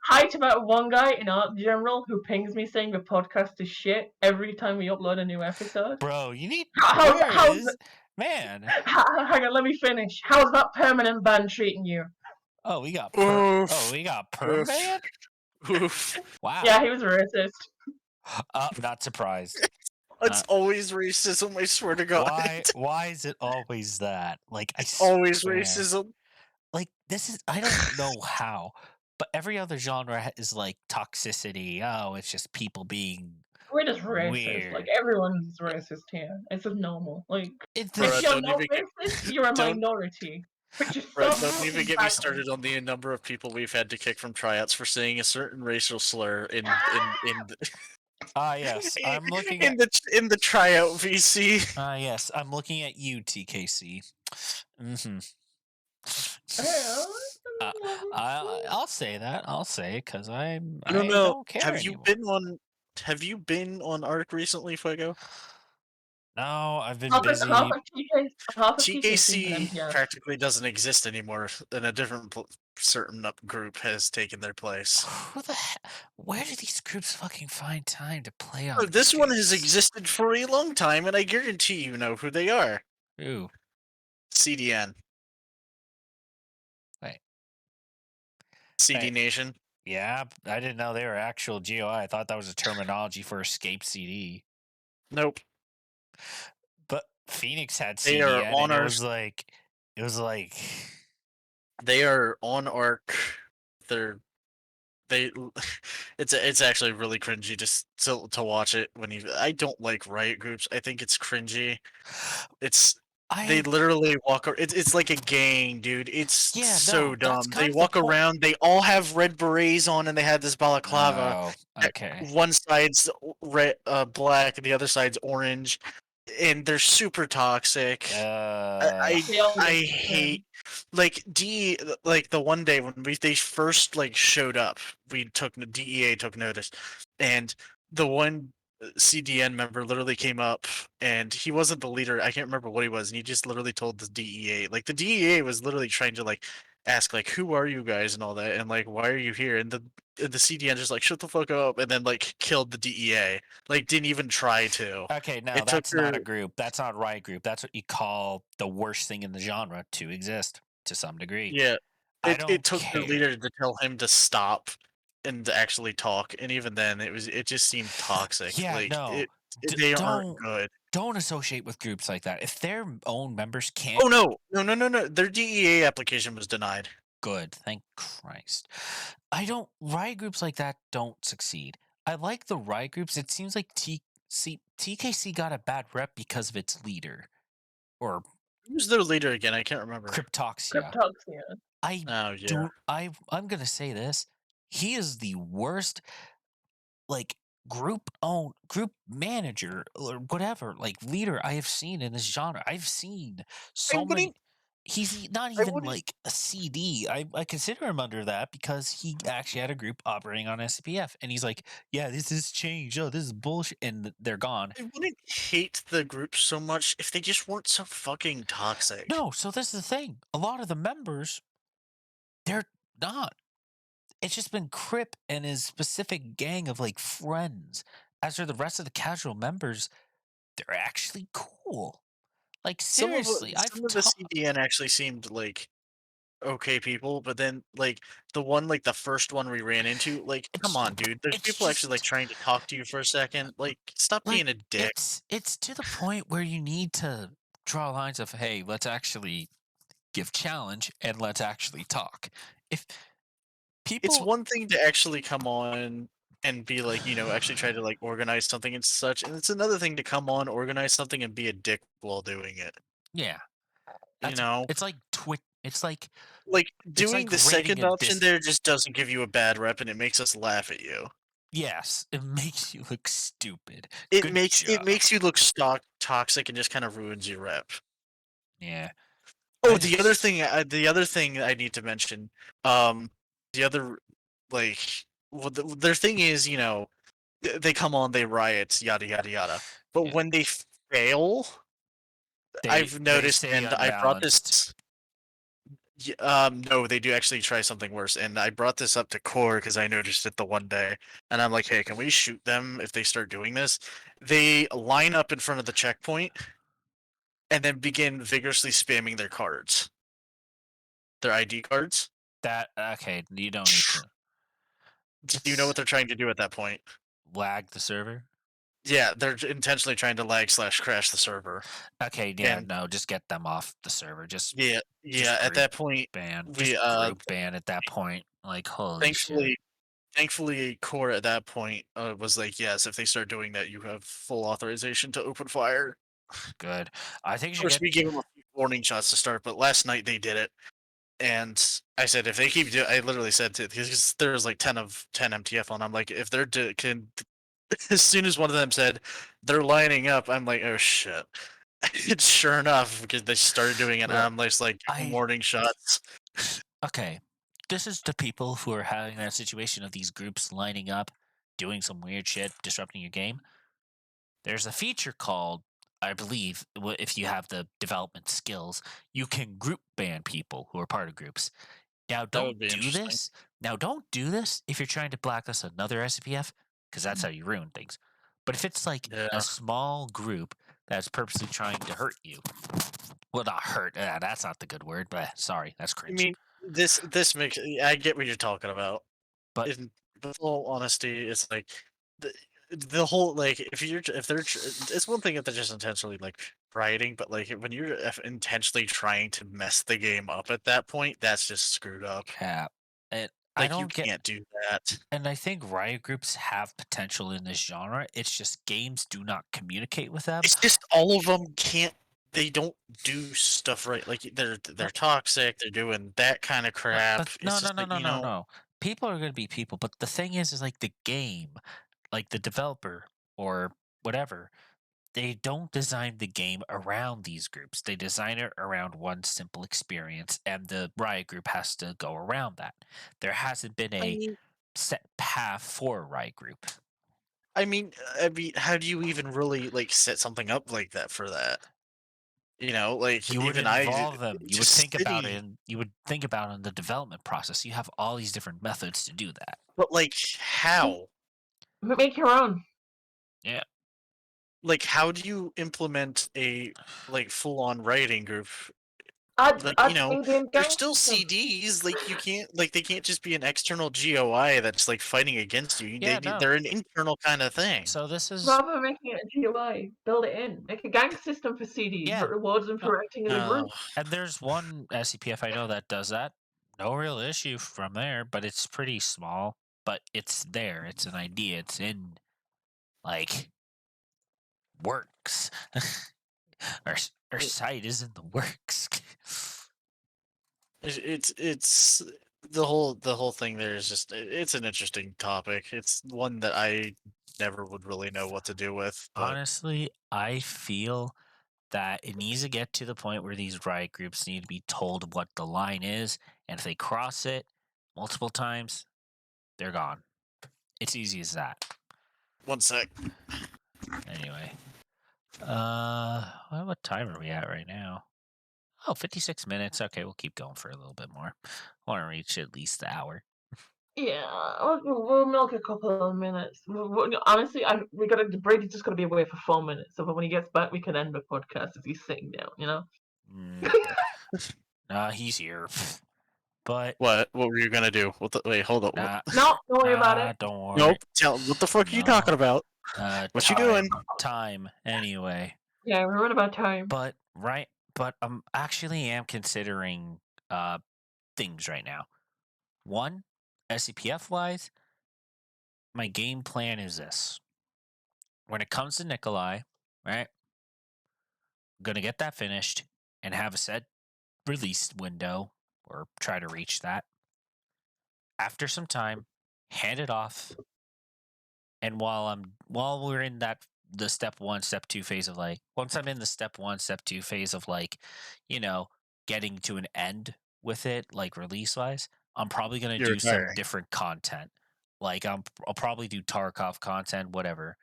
Hi to that one guy in Art General who pings me saying the podcast is shit every time we upload a new episode. Bro, you need. Man. Hang on, let me finish. How's that permanent ban treating you? Oh, we got perm ban? Wow. Yeah, he was racist. Not surprised. It's always racism, I swear to God. Why is it always that? Like, always racism. Like, this is, I don't know how, but every other genre is like toxicity. Oh, it's just people being We're just racist. Weird. Like, everyone's racist here. It's just normal. Like, if you're not racist, you're a minority. Don't even get me started on the number of people we've had to kick from tryouts for saying a certain racial slur in yes, I'm looking in the tryout VC. Yes, I'm looking at you, TKC. I'll say that. I'll say it because I don't know. Don't care Have you been on Arc recently, Fuego? No, I've been busy. TKC practically doesn't exist anymore, and a different certain group has taken their place. Who the heck? Where do these groups fucking find time to play on? This one has existed for a long time, and I guarantee you know who they are. Who? CDN. Wait. CD Nation. Yeah, I didn't know they were actual GOI. I thought that was a terminology for escape CD. Nope. But Phoenix had CDN, and it was like they are on Arc. It's actually really cringy just to watch it when you. I don't like riot groups. I think it's cringy. They literally walk. It's like a gang, dude. It's so dumb. They walk around. They all have red berets on, and they have this balaclava. Oh, okay. One side's red, black, and the other side's orange, and they're super toxic. I hate like the one day when they first showed up. DEA took notice, and the one CDN member literally came up, and he wasn't the leader. I can't remember what he was, and he just literally told the DEA. Like, the DEA was literally trying to ask like, "Who are you guys?" and all that, and like, "Why are you here?" And the CDN just like, "Shut the fuck up," and then like killed the DEA. Like, didn't even try to. Okay, no, It took that's not her. a group. That's not a riot group. That's what you call the worst thing in the genre to exist to some degree. Yeah, I it don't took their care. leader to tell him to stop and to actually talk, and even then, it just seemed toxic. Yeah, Like no. they aren't Don't good. associate with groups like that. If their own members Oh can't, no, no, no, no, no! Their DEA application was denied. good. Thank Christ. I don't. Riot groups like that don't succeed. I like the riot groups. It seems like TKC got a bad rep because of its leader or Who's their leader again? I can't remember. Cryptoxia. Cryptoxia. I Oh yeah. do. I'm gonna say this. He is the worst, like group manager or whatever, like leader I have seen in this genre. I've seen I so many. wouldn't. He's not I even wouldn't. like a CD. I consider him under that because he actually had a group operating on SCPF, and he's like, yeah, this is change. Oh, this is bullshit, and they're gone. I wouldn't hate the group so much if they just weren't so fucking toxic. No, so this is the thing. A lot of the members, they're not. It's just been Crip and his specific gang of like friends. As for the rest of the casual members, they're actually cool. Like seriously, I've Some of the taught. CDN actually seemed like okay people, but then like the one like the first one we ran into, like come It's on, dude. There's it's people actually like just trying to talk to you for a second. Like stop like being a dick. it's to the point where you need to draw lines of hey, let's actually give challenge and let's actually talk. If It's people, one thing to actually come on and be like, actually try to like organize something and such, and it's another thing to come on, organize something and be a dick while doing it. yeah, You that's know? it's like Like it's doing like the rating second a option there just doesn't give you a bad rep and it makes us laugh at you. yes, it makes you look stupid. It Good makes it job. makes you look stock toxic and just kind of ruins your rep. Yeah. Oh, I just the other thing I need to mention, um, the other like, well, their thing is, they come on, they riot, yada yada yada. But yeah, when they fail, I've they noticed, stay and I brought unbalanced. this. No, they do actually try something worse, and I brought this up to Core because I noticed it the one day, and I'm like, "Hey, can we shoot them if they start doing this?" They line up in front of the checkpoint and then begin vigorously spamming their cards, their ID cards. That okay, you don't need to. Do you know It's what they're trying to do at that point? lag the server. Yeah, they're intentionally trying to lag slash crash the server, Okay, yeah, and no, just get them off the server. yeah, Just yeah. At group that point, ban. we Just group ban at that point. Like holy shit. thankfully thankfully, Core at that point was like, yes, if they start doing that, you have full authorization to open fire. Good. I think you Of should course, get we gave them a few warning shots to start, but last night they did it. And I said, if they keep doing, I literally said to, because there was like 10 MTF on. I'm like, if they're as soon as one of them said they're lining up, I'm like, oh shit. It's sure enough because they started doing it, and look. I'm just like I warning shots. okay. This is the people who are having that situation of these groups lining up, doing some weird shit, disrupting your game. There's a feature called, I believe, if you have the development skills, you can group ban people who are part of groups. Now, That would don't be do interesting. this. Now, don't do this if you're trying to blacklist another SCPF, because that's how you ruin things. But if it's like Yeah. a small group that's purposely trying to hurt you, well, not hurt. That's not the good word, but sorry, that's I cringe. mean, this makes I get what you're talking about. But In with all honesty, it's like the the whole like if they're it's one thing if they're just intentionally like rioting, but like when you're intentionally trying to mess the game up at that point, that's just screwed up. yeah, I Like you don't get. can't do that. And I think riot groups have potential in this genre. It's just games do not communicate with them. It's just all of them can't. They don't do stuff right. Like they're toxic. They're doing that kind of crap. But It's no, no, just no, like no, no, no. People are going to be people. But the thing is like the game, like the developer or whatever, they don't design the game around these groups. They design it around one simple experience, and the riot group has to go around that. There hasn't been I a mean, set path for a riot group. I mean, how do you even really like set something up like that for that? You know, like You would even I involve them. You would just think about it. city, And you would think about it in the development process. You have all these different methods to do that. but like how? Make your own. Yeah. Like how do you implement a like full-on writing group? Like, I'd change the they're gang still system. CDs. Like you can't like they can't just be an external GOI that's like fighting against you. Yeah, no. They're an internal kind of thing. So this is Rather than making it a GUI, build it in. Make a gang system for CDs Yeah. that rewards them for acting as a group. And there's one SCPF I know that does that. No real issue from there, but it's pretty small. But it's there. It's an idea. It's in, like, works. Our site is in the works. It's the whole thing there is just it's an interesting topic. It's one that I never would really know what to do with. But Honestly, I feel that it needs to get to the point where these riot groups need to be told what the line is, and if they cross it multiple times, they're gone. It's easy as that. one sec. Anyway, well, what time are we at right now? Oh, 56 minutes. Okay, we'll keep going for a little bit more. I want to reach at least the hour. Yeah, we'll milk a couple of minutes. Honestly, Brady's just gonna be away for 4 minutes, so when he gets back, we can end the podcast as he's sitting down. You know. Nah, he's here. But What were you gonna do? Wait, hold up. nah, No, don't worry about it. don't worry. Nope. What the fuck are you talking about? What you doing? Time anyway. Yeah, we're running about time. But I'm actually am considering things right now. One, SCPF wise, my game plan is this. When it comes to Nikolai, right? I'm gonna get that finished and have a set release window or try to reach that. After some time, hand it off. And while we're in the step 1, step 2 phase of like, once I'm in the step 1, step 2 phase of like, getting to an end with it, like release wise, I'm probably gonna do some different content. Like I'll probably do Tarkov content, whatever.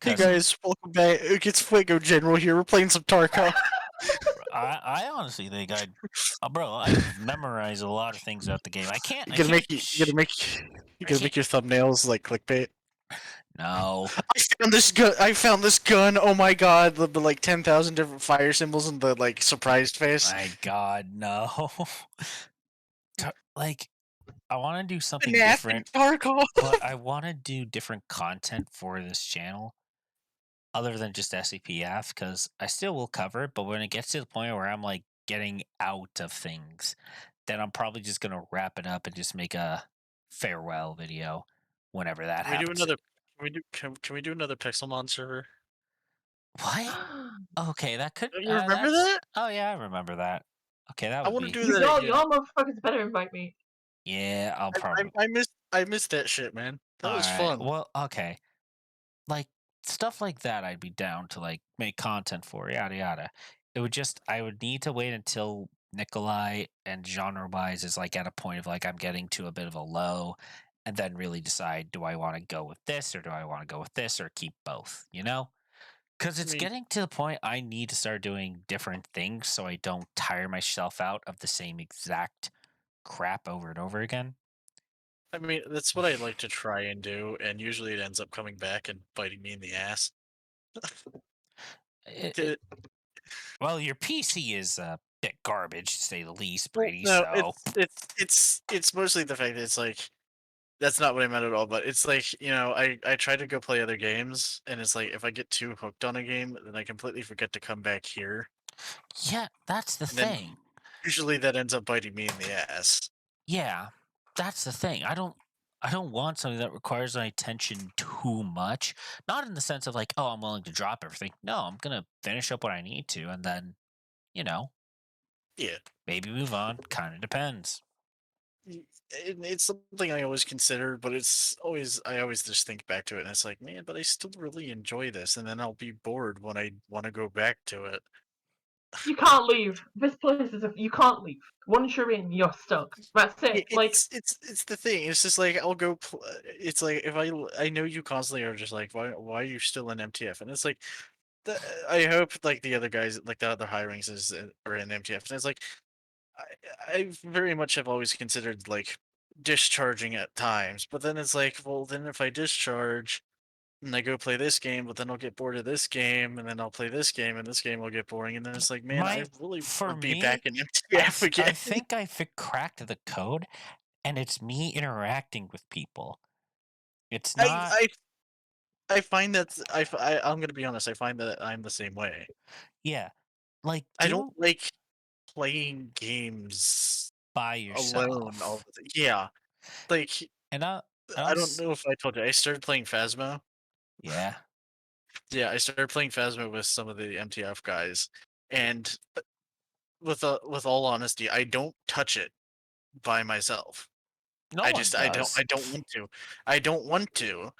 Hey guys, welcome back. It's Fuego General here. We're playing some Tarkov. I honestly think I memorize a lot of things about the game. You gotta make your thumbnails like clickbait. No. I found this gun. Oh my god, the like 10,000 different fire symbols and the like surprised face. My god, no. Like I want to do something different, but I want to do different content for this channel other than just SCPF because I still will cover it, but when it gets to the point where I'm like getting out of things, then I'm probably just going to wrap it up and just make a farewell video whenever that happens. Can we do another Pixelmon server? What? Okay, that could. You remember that? Oh yeah, I remember that. Okay, that would I want to be. do that. Y'all motherfuckers better invite me. Yeah, I'll probably. I missed that shit, man. That was fun. Well, okay, like stuff like that, I'd be down to like make content for, yada yada. I would need to wait until Nikolai and genre wise is like at a point of like I'm getting to a bit of a low, and then really decide, do I want to go with this or do I want to go with this or keep both? Because it's getting to the point I need to start doing different things so I don't tire myself out of the same exact crap over and over again. I mean, that's what I like to try and do, and usually it ends up coming back and biting me in the ass. Well, your PC is a bit garbage, to say the least, Brady. No, it's mostly the fact that it's like that's not what I meant at all. But it's like I try to go play other games, and it's like if I get too hooked on a game, then I completely forget to come back here. Yeah, that's the thing. Usually that ends up biting me in the ass. Yeah, that's the thing. I don't want something that requires my attention too much. Not in the sense of like, oh, I'm willing to drop everything. No, I'm gonna finish up what I need to, and then, yeah, maybe move on. Kind of depends. It's something I always consider, but I always just think back to it, and it's like, man, but I still really enjoy this, and then I'll be bored when I want to go back to it. You can't leave. This place is you can't leave. Once you're in, you're stuck. That's it. It's the thing. It's just like I'll go. It's like if I know you constantly are just like, why are you still in MTF? And it's like, I hope like the other guys, like the other high ranks, are in MTF. And it's like I very much have always considered like discharging at times, but then it's like, well, then if I discharge and I go play this game, but then I'll get bored of this game, and then I'll play this game, and this game will get boring, and then it's like, man, I really want For to be me, back in MTF again. I think I cracked the code, and it's me interacting with people. It's not. I find that I'm gonna be honest. I find that I'm the same way. Yeah, like I don't like playing games by alone all yourself. the time. Yeah, like And I don't know if I told you. I started playing Phasmo. Yeah. Yeah, I started playing Phasmo with some of the MTF guys, and with all honesty, I don't touch it by myself. No one does. I don't want to. I don't want to.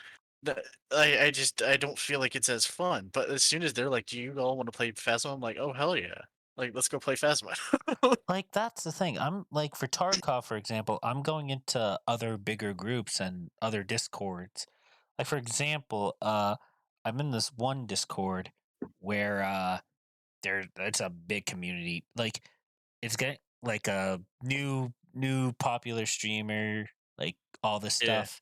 I don't feel like it's as fun. But as soon as they're like, "Do you all want to play Phasmo?" I'm like, "Oh hell yeah! Like let's go play Phasmo." Like that's the thing. I'm like for Tarkov, for example, I'm going into other bigger groups and other discords. Like for example, I'm in this one Discord where it's a big community. Like it's getting like a new popular streamer, like all this Yeah, stuff.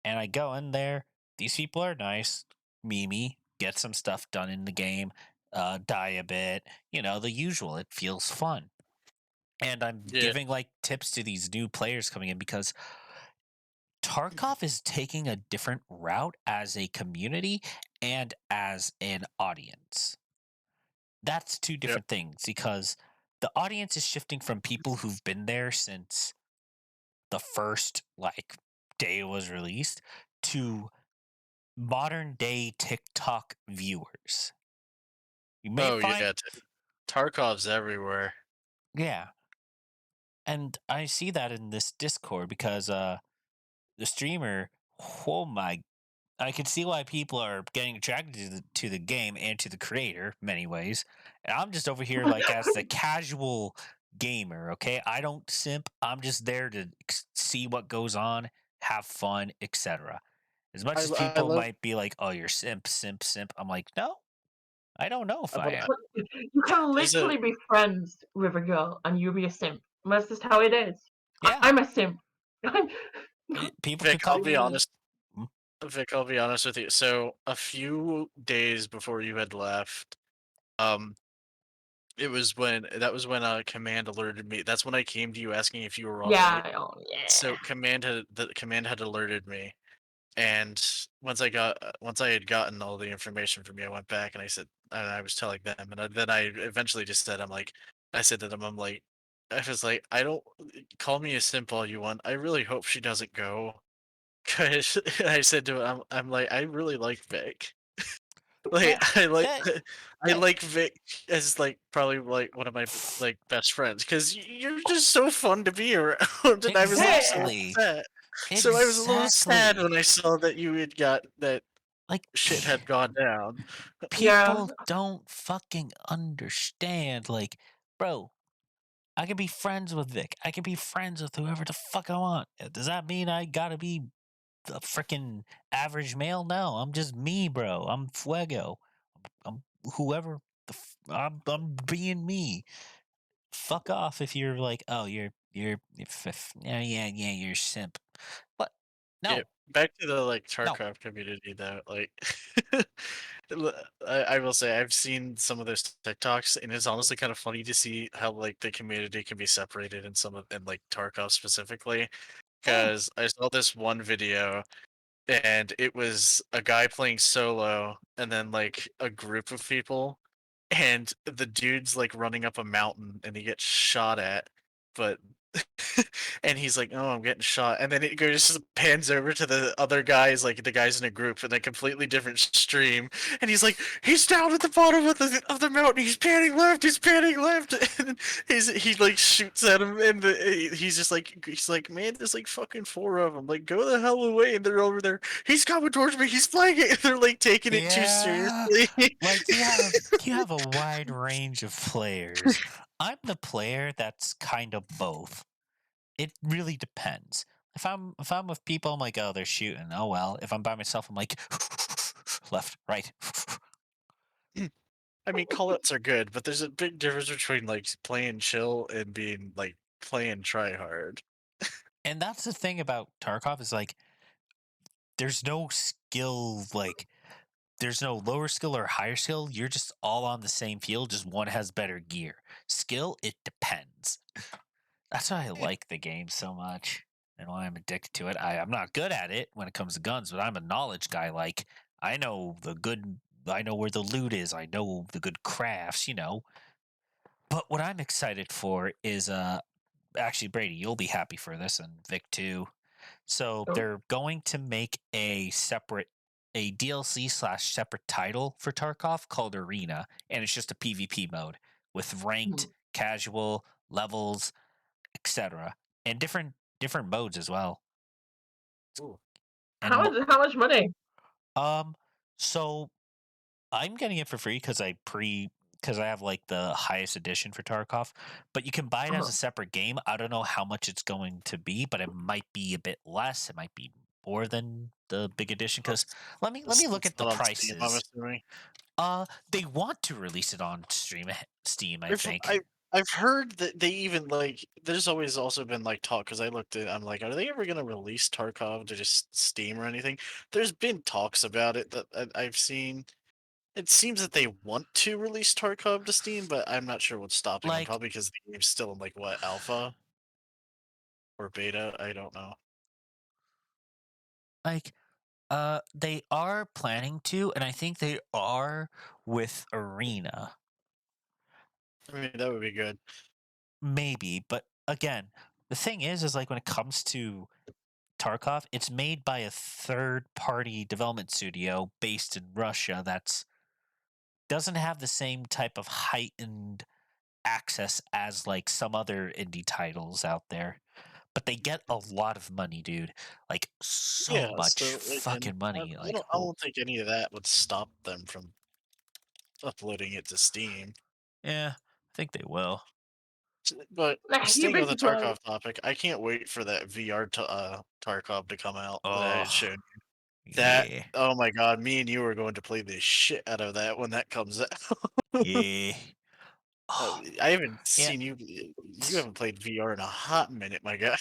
And I go in there. These people are nice. Mimi, get some stuff done in the game, die a bit, the usual. It feels fun. And I'm yeah, giving like tips to these new players coming in because Tarkov is taking a different route as a community and as an audience. That's two yeah. different things because the audience is shifting from people who've been there since the first like day it was released to modern day TikTok viewers. You may Oh find, yeah, Tarkov's everywhere. yeah, and I see that in this Discord because the streamer, oh my, I can see why people are getting attracted to the game and to the creator many ways. And I'm just over here like as the casual gamer, okay? I don't simp. I'm just there to see what goes on, have fun, etc. As much as I people love. might be like, "Oh, you're simp, simp, simp," I'm like, no, I don't know if I But am. You can there's a literally be friends with a girl and you be a simp. That's just how it is. Yeah, I'm a simp. people could Vic. I'll call be me. honest. Vic, I'll be honest with you. So a few days before you had left, um, that was when command alerted me. That's when I came to you asking if you were all right. Yeah, oh, So yeah. the command had alerted me, and once I had gotten all the information from you, I went back and I was telling them, and then I eventually just said, I said to them, I was like, I don't call me a simp all you want. I really hope she doesn't go, cause I said to him, I'm like, I really like Vic. Like Yeah, hey, I hey, like Vic as like probably like one of my like best friends because you're just so fun to be around, and I was a little so exactly, upset. So I was a little sad exactly. when I saw that you had got that Like shit had gone down. Yeah. people don't fucking understand. Like, bro, I can be friends with Vic. I can be friends with whoever the fuck I want. Does that mean I gotta be a freaking average male? No, I'm just me, bro. I'm Fuego. I'm whoever. I'm being me. Fuck off if you're like, oh, yeah, you're a simp. What? Yeah, No, back to the like no. Tarkov community though, like I will say I've seen some of those TikToks, and it's honestly kind of funny to see how like the community can be separated in like Tarkov specifically. Yeah. Because I saw this one video, and it was a guy playing solo, and then like a group of people, and the dude's like running up a mountain, and he gets shot at, but and he's like, "Oh, I'm getting shot," and then it goes just pans over to the other guys, like the guys in a group in a completely different stream, and he's like, "He's down at the bottom of the mountain. He's panning left. He's panning left." And he like shoots at him, and he's like, "Man, there's like fucking four of them. Like, go the hell away!" And they're over there. He's coming towards me. He's playing it. And they're like taking it too Yeah. seriously. Like you have a wide range of players. I'm the player that's kind of both. It really depends. If I'm with people, I'm like, oh, they're shooting. Oh well. If I'm by myself, I'm like, left, right. I mean, call-outs are good, but there's a big difference between like playing chill and being like playing try hard. And that's the thing about Tarkov is like there's no skill like there's no lower skill or higher skill. You're just all on the same field, just one has better gear. Skill, it depends. That's why I Yeah. like the game so much and why I'm addicted to it. I'm not good at it when it comes to guns, but I'm a knowledge guy. Like, I know I know where the loot is. I know the good crafts. But what I'm excited for is, actually, Brady, you'll be happy for this, and Vic too. So Oh, they're going to make a DLC slash separate title for Tarkov called Arena, and it's just a PvP mode with ranked, hmm. casual, levels, etc., and different modes as well. Ooh. And How much money? so I'm getting it for free because I have like the highest edition for Tarkov, but you can buy it as Uh-huh. a separate game. I don't know how much it's going to be, but it might be a bit less. It might be more than the big edition. Because let me look It's at the not on Steam, I'm prices. assuming. They want to release it on Steam, I I've think. I, I've heard that they even like. There's always also been like talk because I looked at. I'm like, are they ever gonna release Tarkov to just Steam or anything? There's been talks about it that I've seen. It seems that they want to release Tarkov to Steam, but I'm not sure what's stopping them. Like, Probably because the game's still in like what alpha or beta. I don't know. like, they are planning to, and I think they are with Arena. I mean, that would be good. Maybe, but again, the thing is like when it comes to Tarkov, it's made by a third party development studio based in Russia that's doesn't have the same type of heightened access as like some other indie titles out there. But they get a lot of money, dude. Like so Yeah. much So again, fucking money. I Like don't. I don't think any of that would stop them from uploading it to Steam. yeah, I think they will. But You'd staying be with the surprised. Tarkov topic, I can't wait for that VR Tarkov to come out that I had Oh, shown you. That yeah. oh my god, me and you are going to play the shit out of that when that comes out. Yeah. Uh, Oh, I haven't yeah. seen you. You haven't played VR in a hot minute, my guy.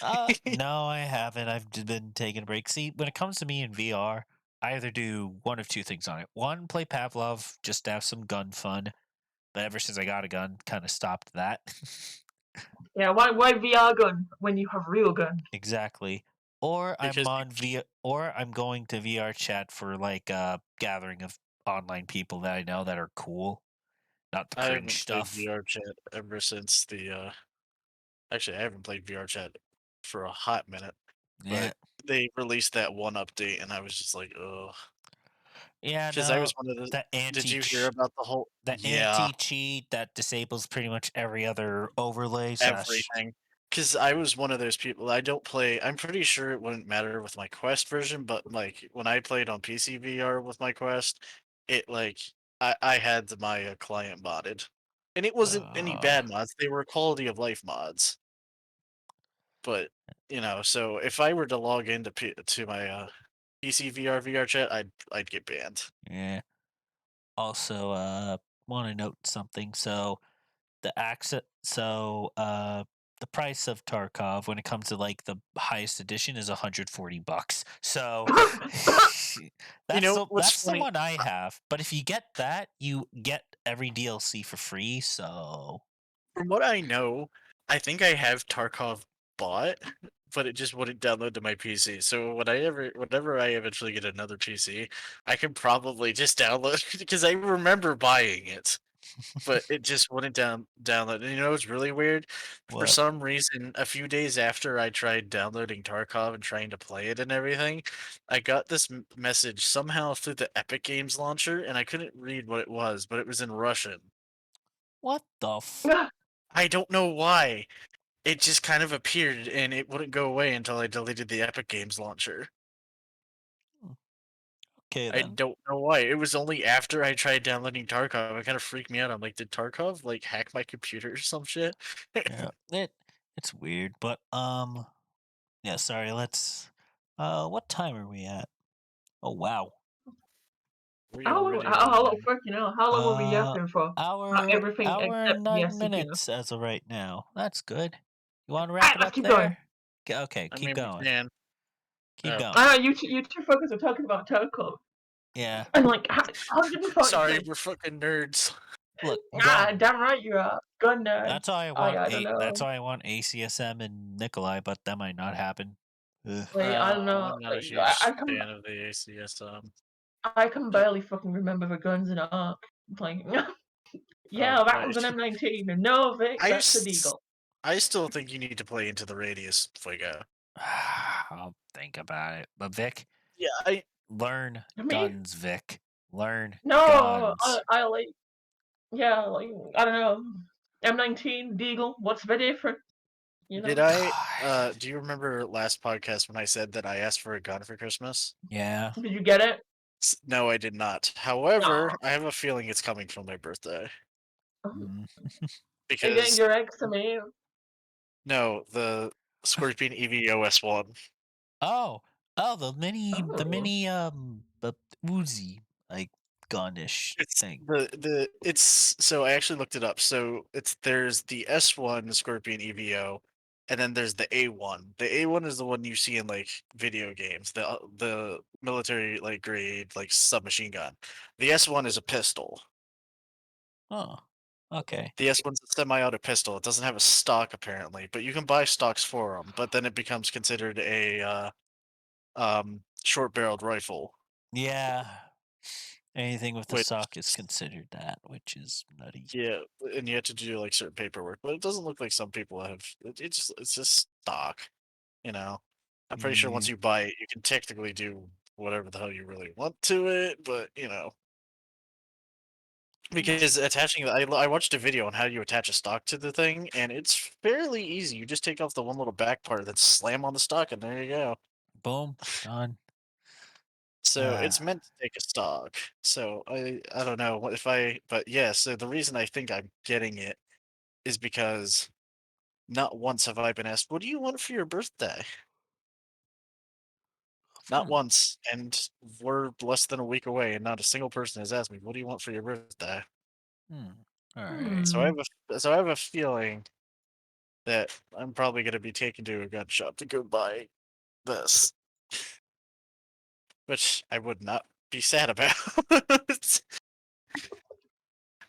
No, I haven't. I've been taking a break. See, when it comes to me in VR, I either do one of two things on it. One, play Pavlov, just to have some gun fun. But ever since I got a gun, kind of stopped that. Yeah, why VR gun when you have real gun? Exactly. Or I'm Because on V or I'm going to VR chat for like a gathering of online people that I know that are cool, not the I cringe haven't played stuff. VR chat ever since the. Actually, I haven't played VR chat for a hot minute, Yeah. but they released that one update, and I was just like, ugh. Yeah, Because I no. was one of the. The Did anti you hear about the whole? the Yeah, anti cheat that disables pretty much every other overlay slash everything. Because I was one of those people. I don't play. I'm pretty sure it wouldn't matter with my Quest version, but like when I played on PC VR with my Quest, it like I had my client modded, and it wasn't any uh bad mods. They were quality of life mods. But so if I were to log into to my PC VR chat, I'd get banned. yeah. Also, want to note something. So the price of Tarkov when it comes to like the highest edition is $140. So You know what's that's the funny? one I have. But if you get that, you get every DLC for free. So From what I know, I think I have Tarkov bought, but it just wouldn't download to my PC. So whenever I eventually get another PC, I can probably just download because I remember buying it, but it just wouldn't download. And you know what's really weird? For what? some reason, a few days after I tried downloading Tarkov and trying to play it and everything, I got this message somehow through the Epic Games launcher, and I couldn't read what it was, but it was in Russian. What the I don't know why. It just kind of appeared and it wouldn't go away until I deleted the Epic Games launcher. Okay I then. don't know why. It was only after I tried downloading Tarkov. It kind of freaked me out. I'm like, did Tarkov like hack my computer or some shit? Yeah. It's weird, but yeah, sorry, let's what time are we at? Oh wow. We How already long, running. how long were we yapping for? Everything Hour except and the 9 SCPF. minutes as of right now. That's good. You want to wrap it Let's up keep there? going. Okay, I keep mean, going. we can. Keep going. You two fuckers were talking about Turco. Yeah. And like 146. Sorry, we're fucking nerds. Look, Damn right you are. Gun nerds. that's why I want. I don't know. That's why I want ACSM and Nikolai, but that might not happen. Ugh. Like, I don't know. I'm not a Like, huge fan of the ACSM. I can barely fucking remember the guns in Ark. Like, yeah, Oh, that right. was an M19. No, Vic, that's s- illegal. I still think you need to play Into the Radius, Fuego. I'll think about it. But Vic, Yeah, learn I mean- guns, Vic. Learn No, guns. I like, yeah, like, I don't know. M19, Deagle, what's the difference? You know? Did I? Do you remember last podcast when I said that I asked for a gun for Christmas? Yeah. Did you get it? No, I did not. However, Aw. I have a feeling it's coming from my birthday Oh, Mm. are you getting because your ex to me? no, the Scorpion EVOS one. Oh, the mini, Oh. the Uzi, like gunish It's thing. it's so I actually looked it up. So there's the S1 Scorpion EVO, and then there's the A1. The A1 is the one you see in like video games, the military like grade like submachine gun. The S1 is a pistol. Oh, okay. The S1's a semi-auto pistol. It doesn't have a stock apparently, but you can buy stocks for them. But then it becomes considered a short-barreled rifle. Yeah. Anything with the Which sock is considered that, which is nutty. yeah, and you have to do like certain paperwork, but it doesn't look like some people have. It's just stock, you know. I'm pretty sure once Yeah. you buy it, you can technically do whatever the hell you really want to it, but because attaching, I watched a video on how you attach a stock to the thing, and it's fairly easy. You just take off the one little back part, then slam on the stock, and there you go. Boom. Done. So it's meant to take a stock. So I don't know what if but yeah. So the reason I think I'm getting it is because not once have I been asked, "What do you want for your birthday?" Not once, and we're less than a week away, and not a single person has asked me, "What do you want for your birthday?" All right. So I have a feeling that I'm probably going to be taken to a gun shop to go buy this, which I would not be sad about.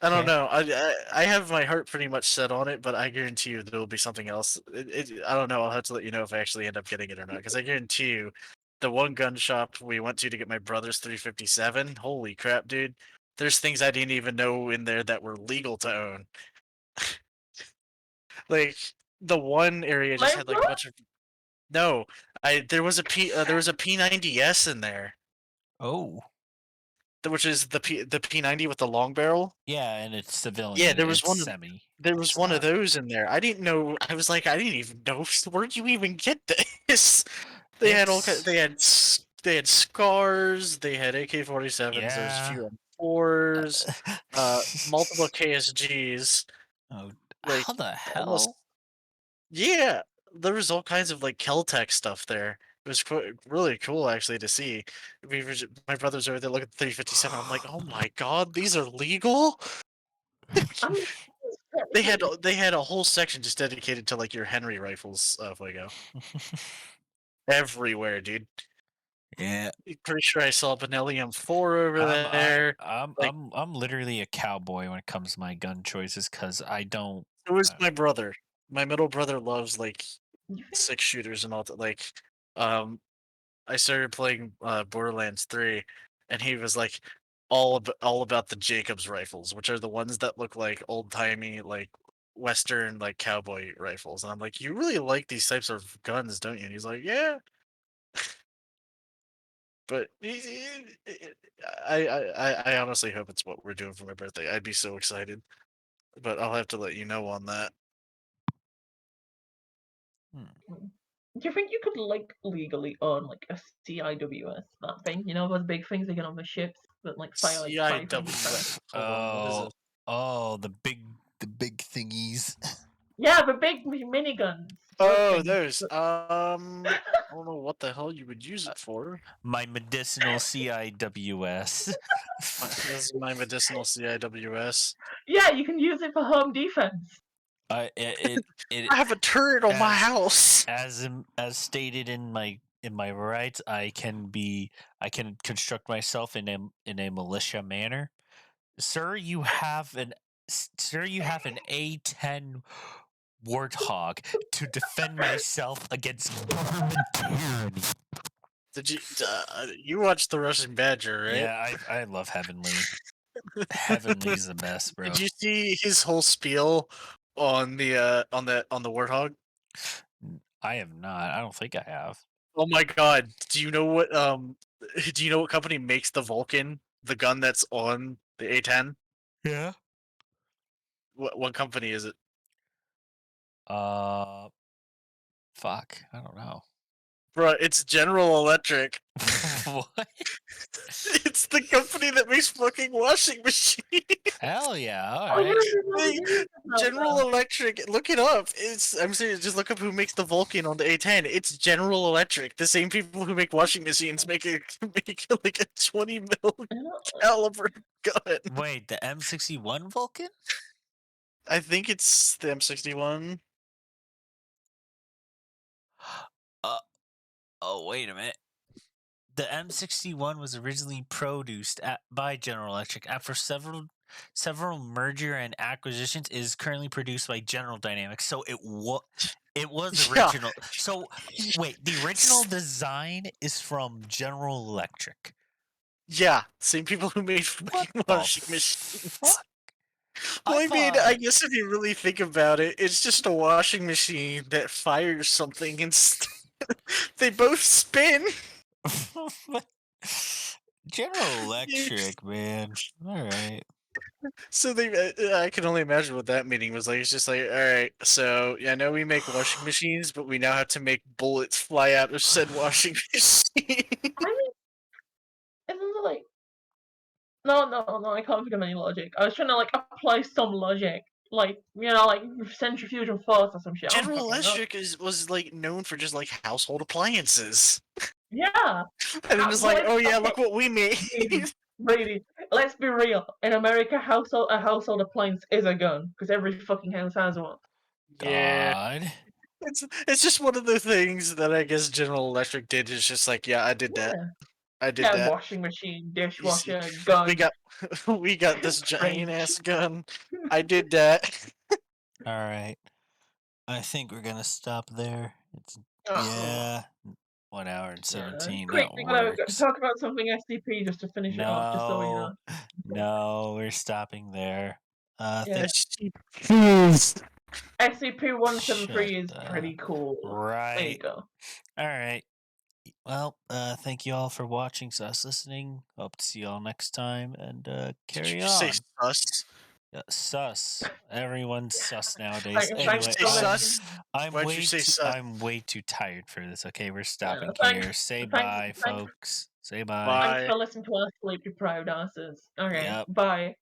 I don't know. I have my heart pretty much set on it, but I guarantee you there will be something else. I don't know. I'll have to let you know if I actually end up getting it or not. Because I guarantee you, the one gun shop we went to get my brother's 357. Holy crap, dude! There's things I didn't even know in there that were legal to own. Like the one area just had like a bunch of no. There was a P90S in there. Oh. Which is the P90 with the long barrel. Yeah, and it's civilian. Yeah, there was it's one. Semi. There was one of those in there. I didn't know. I was like, I didn't even know. Where'd you even get this? They had all. They had scars. They had AK-47s. Yeah. There was a few M4s. Multiple KSGs. Oh, like how the hell? almost. Yeah, there was all kinds of like Keltec stuff there. It was really cool actually to see. My brother's over there looking at the 357. I'm like, oh my god, these are legal. They had a whole section just dedicated to like your Henry rifles, Fuego. Everywhere, dude. Yeah. Pretty sure I saw a Benelli M4 over there. I'm literally a cowboy when it comes to my gun choices because I don't. It was my brother. My middle brother loves like 6-shooters and all that. Like, I started playing Borderlands 3, and he was like all about the Jacobs rifles, which are the ones that look like old timey like Western like cowboy rifles. And I'm like, you really like these types of guns, don't you? And he's like, yeah. But I honestly hope it's what we're doing for my birthday. I'd be so excited, but I'll have to let you know on that. Do you think you could like legally own like a CIWS, that thing? You know those big things they get on the ships that like fire like 500 CIWS. Hold on, what is it? Oh, the big thingies. Yeah, the big miniguns. Oh, those. I don't know what the hell you would use it for. My medicinal CIWS. This is my medicinal CIWS. Yeah, you can use it for home defense. I have a turret on my house. As stated in my rights, I can construct myself in a militia manner. Sir, you have an A10 Warthog to defend myself against government tyranny. Did you watched The Russian Badger, right? Yeah, I love Heavenly. Heavenly's the best, bro. Did you see his whole spiel on the Warthog? I have not. I don't think I have. Oh my god! Do you know what company makes the Vulcan, the gun that's on the A10? Yeah. What company is it? Fuck, I don't know. Bro, it's General Electric. What? It's the company that makes fucking washing machines. Hell yeah! All right. General Electric, look it up. I'm serious. Just look up who makes the Vulcan on the A10. It's General Electric. The same people who make washing machines make like a 20 mil caliber gun. Wait, the M61 Vulcan? I think it's the M61. Oh, wait a minute. The M61 was originally produced by General Electric. After several merger and acquisitions, it is currently produced by General Dynamics. So it was original. Yeah. So wait, the original design is from General Electric. Yeah, same people who made fucking washing machines. Well, I guess if you really think about it, it's just a washing machine that fires something and they both spin. General Electric, man. All right. So I can only imagine what that meeting was like. It's just like, all right, so I know we make washing machines, but we now have to make bullets fly out of said washing machine. I mean, isn't it like? No, I can't think of any logic. I was trying to like apply some logic, like like centrifugal force or some shit. General Electric was like known for just like household appliances. Yeah. And it was like, oh yeah, look what we made. Brady, let's be real. In America, a household appliance is a gun because every fucking house has one. Yeah. God. It's just one of the things that I guess General Electric did. Is just like, yeah, I did that. I did that. Washing machine, dishwasher, gun. We got this giant ass gun. I did that. All right. I think we're gonna stop there. Yeah. 1 hour and 17. Quick, we gotta works. talk about something SCP just to finish it off, just so you know. No, we're stopping there. SCP-173 is pretty cool. Right. There you go. All right. Well, thank you all for watching, listening. Hope to see you all next time, and carry on. Did you say sus? Yeah, sus. Everyone's sus nowadays. Anyway, sus? I'm way too tired for this. Okay, we're stopping here. Say bye, folks. Say bye. Thanks for listening to our sleep deprived asses. Okay, bye.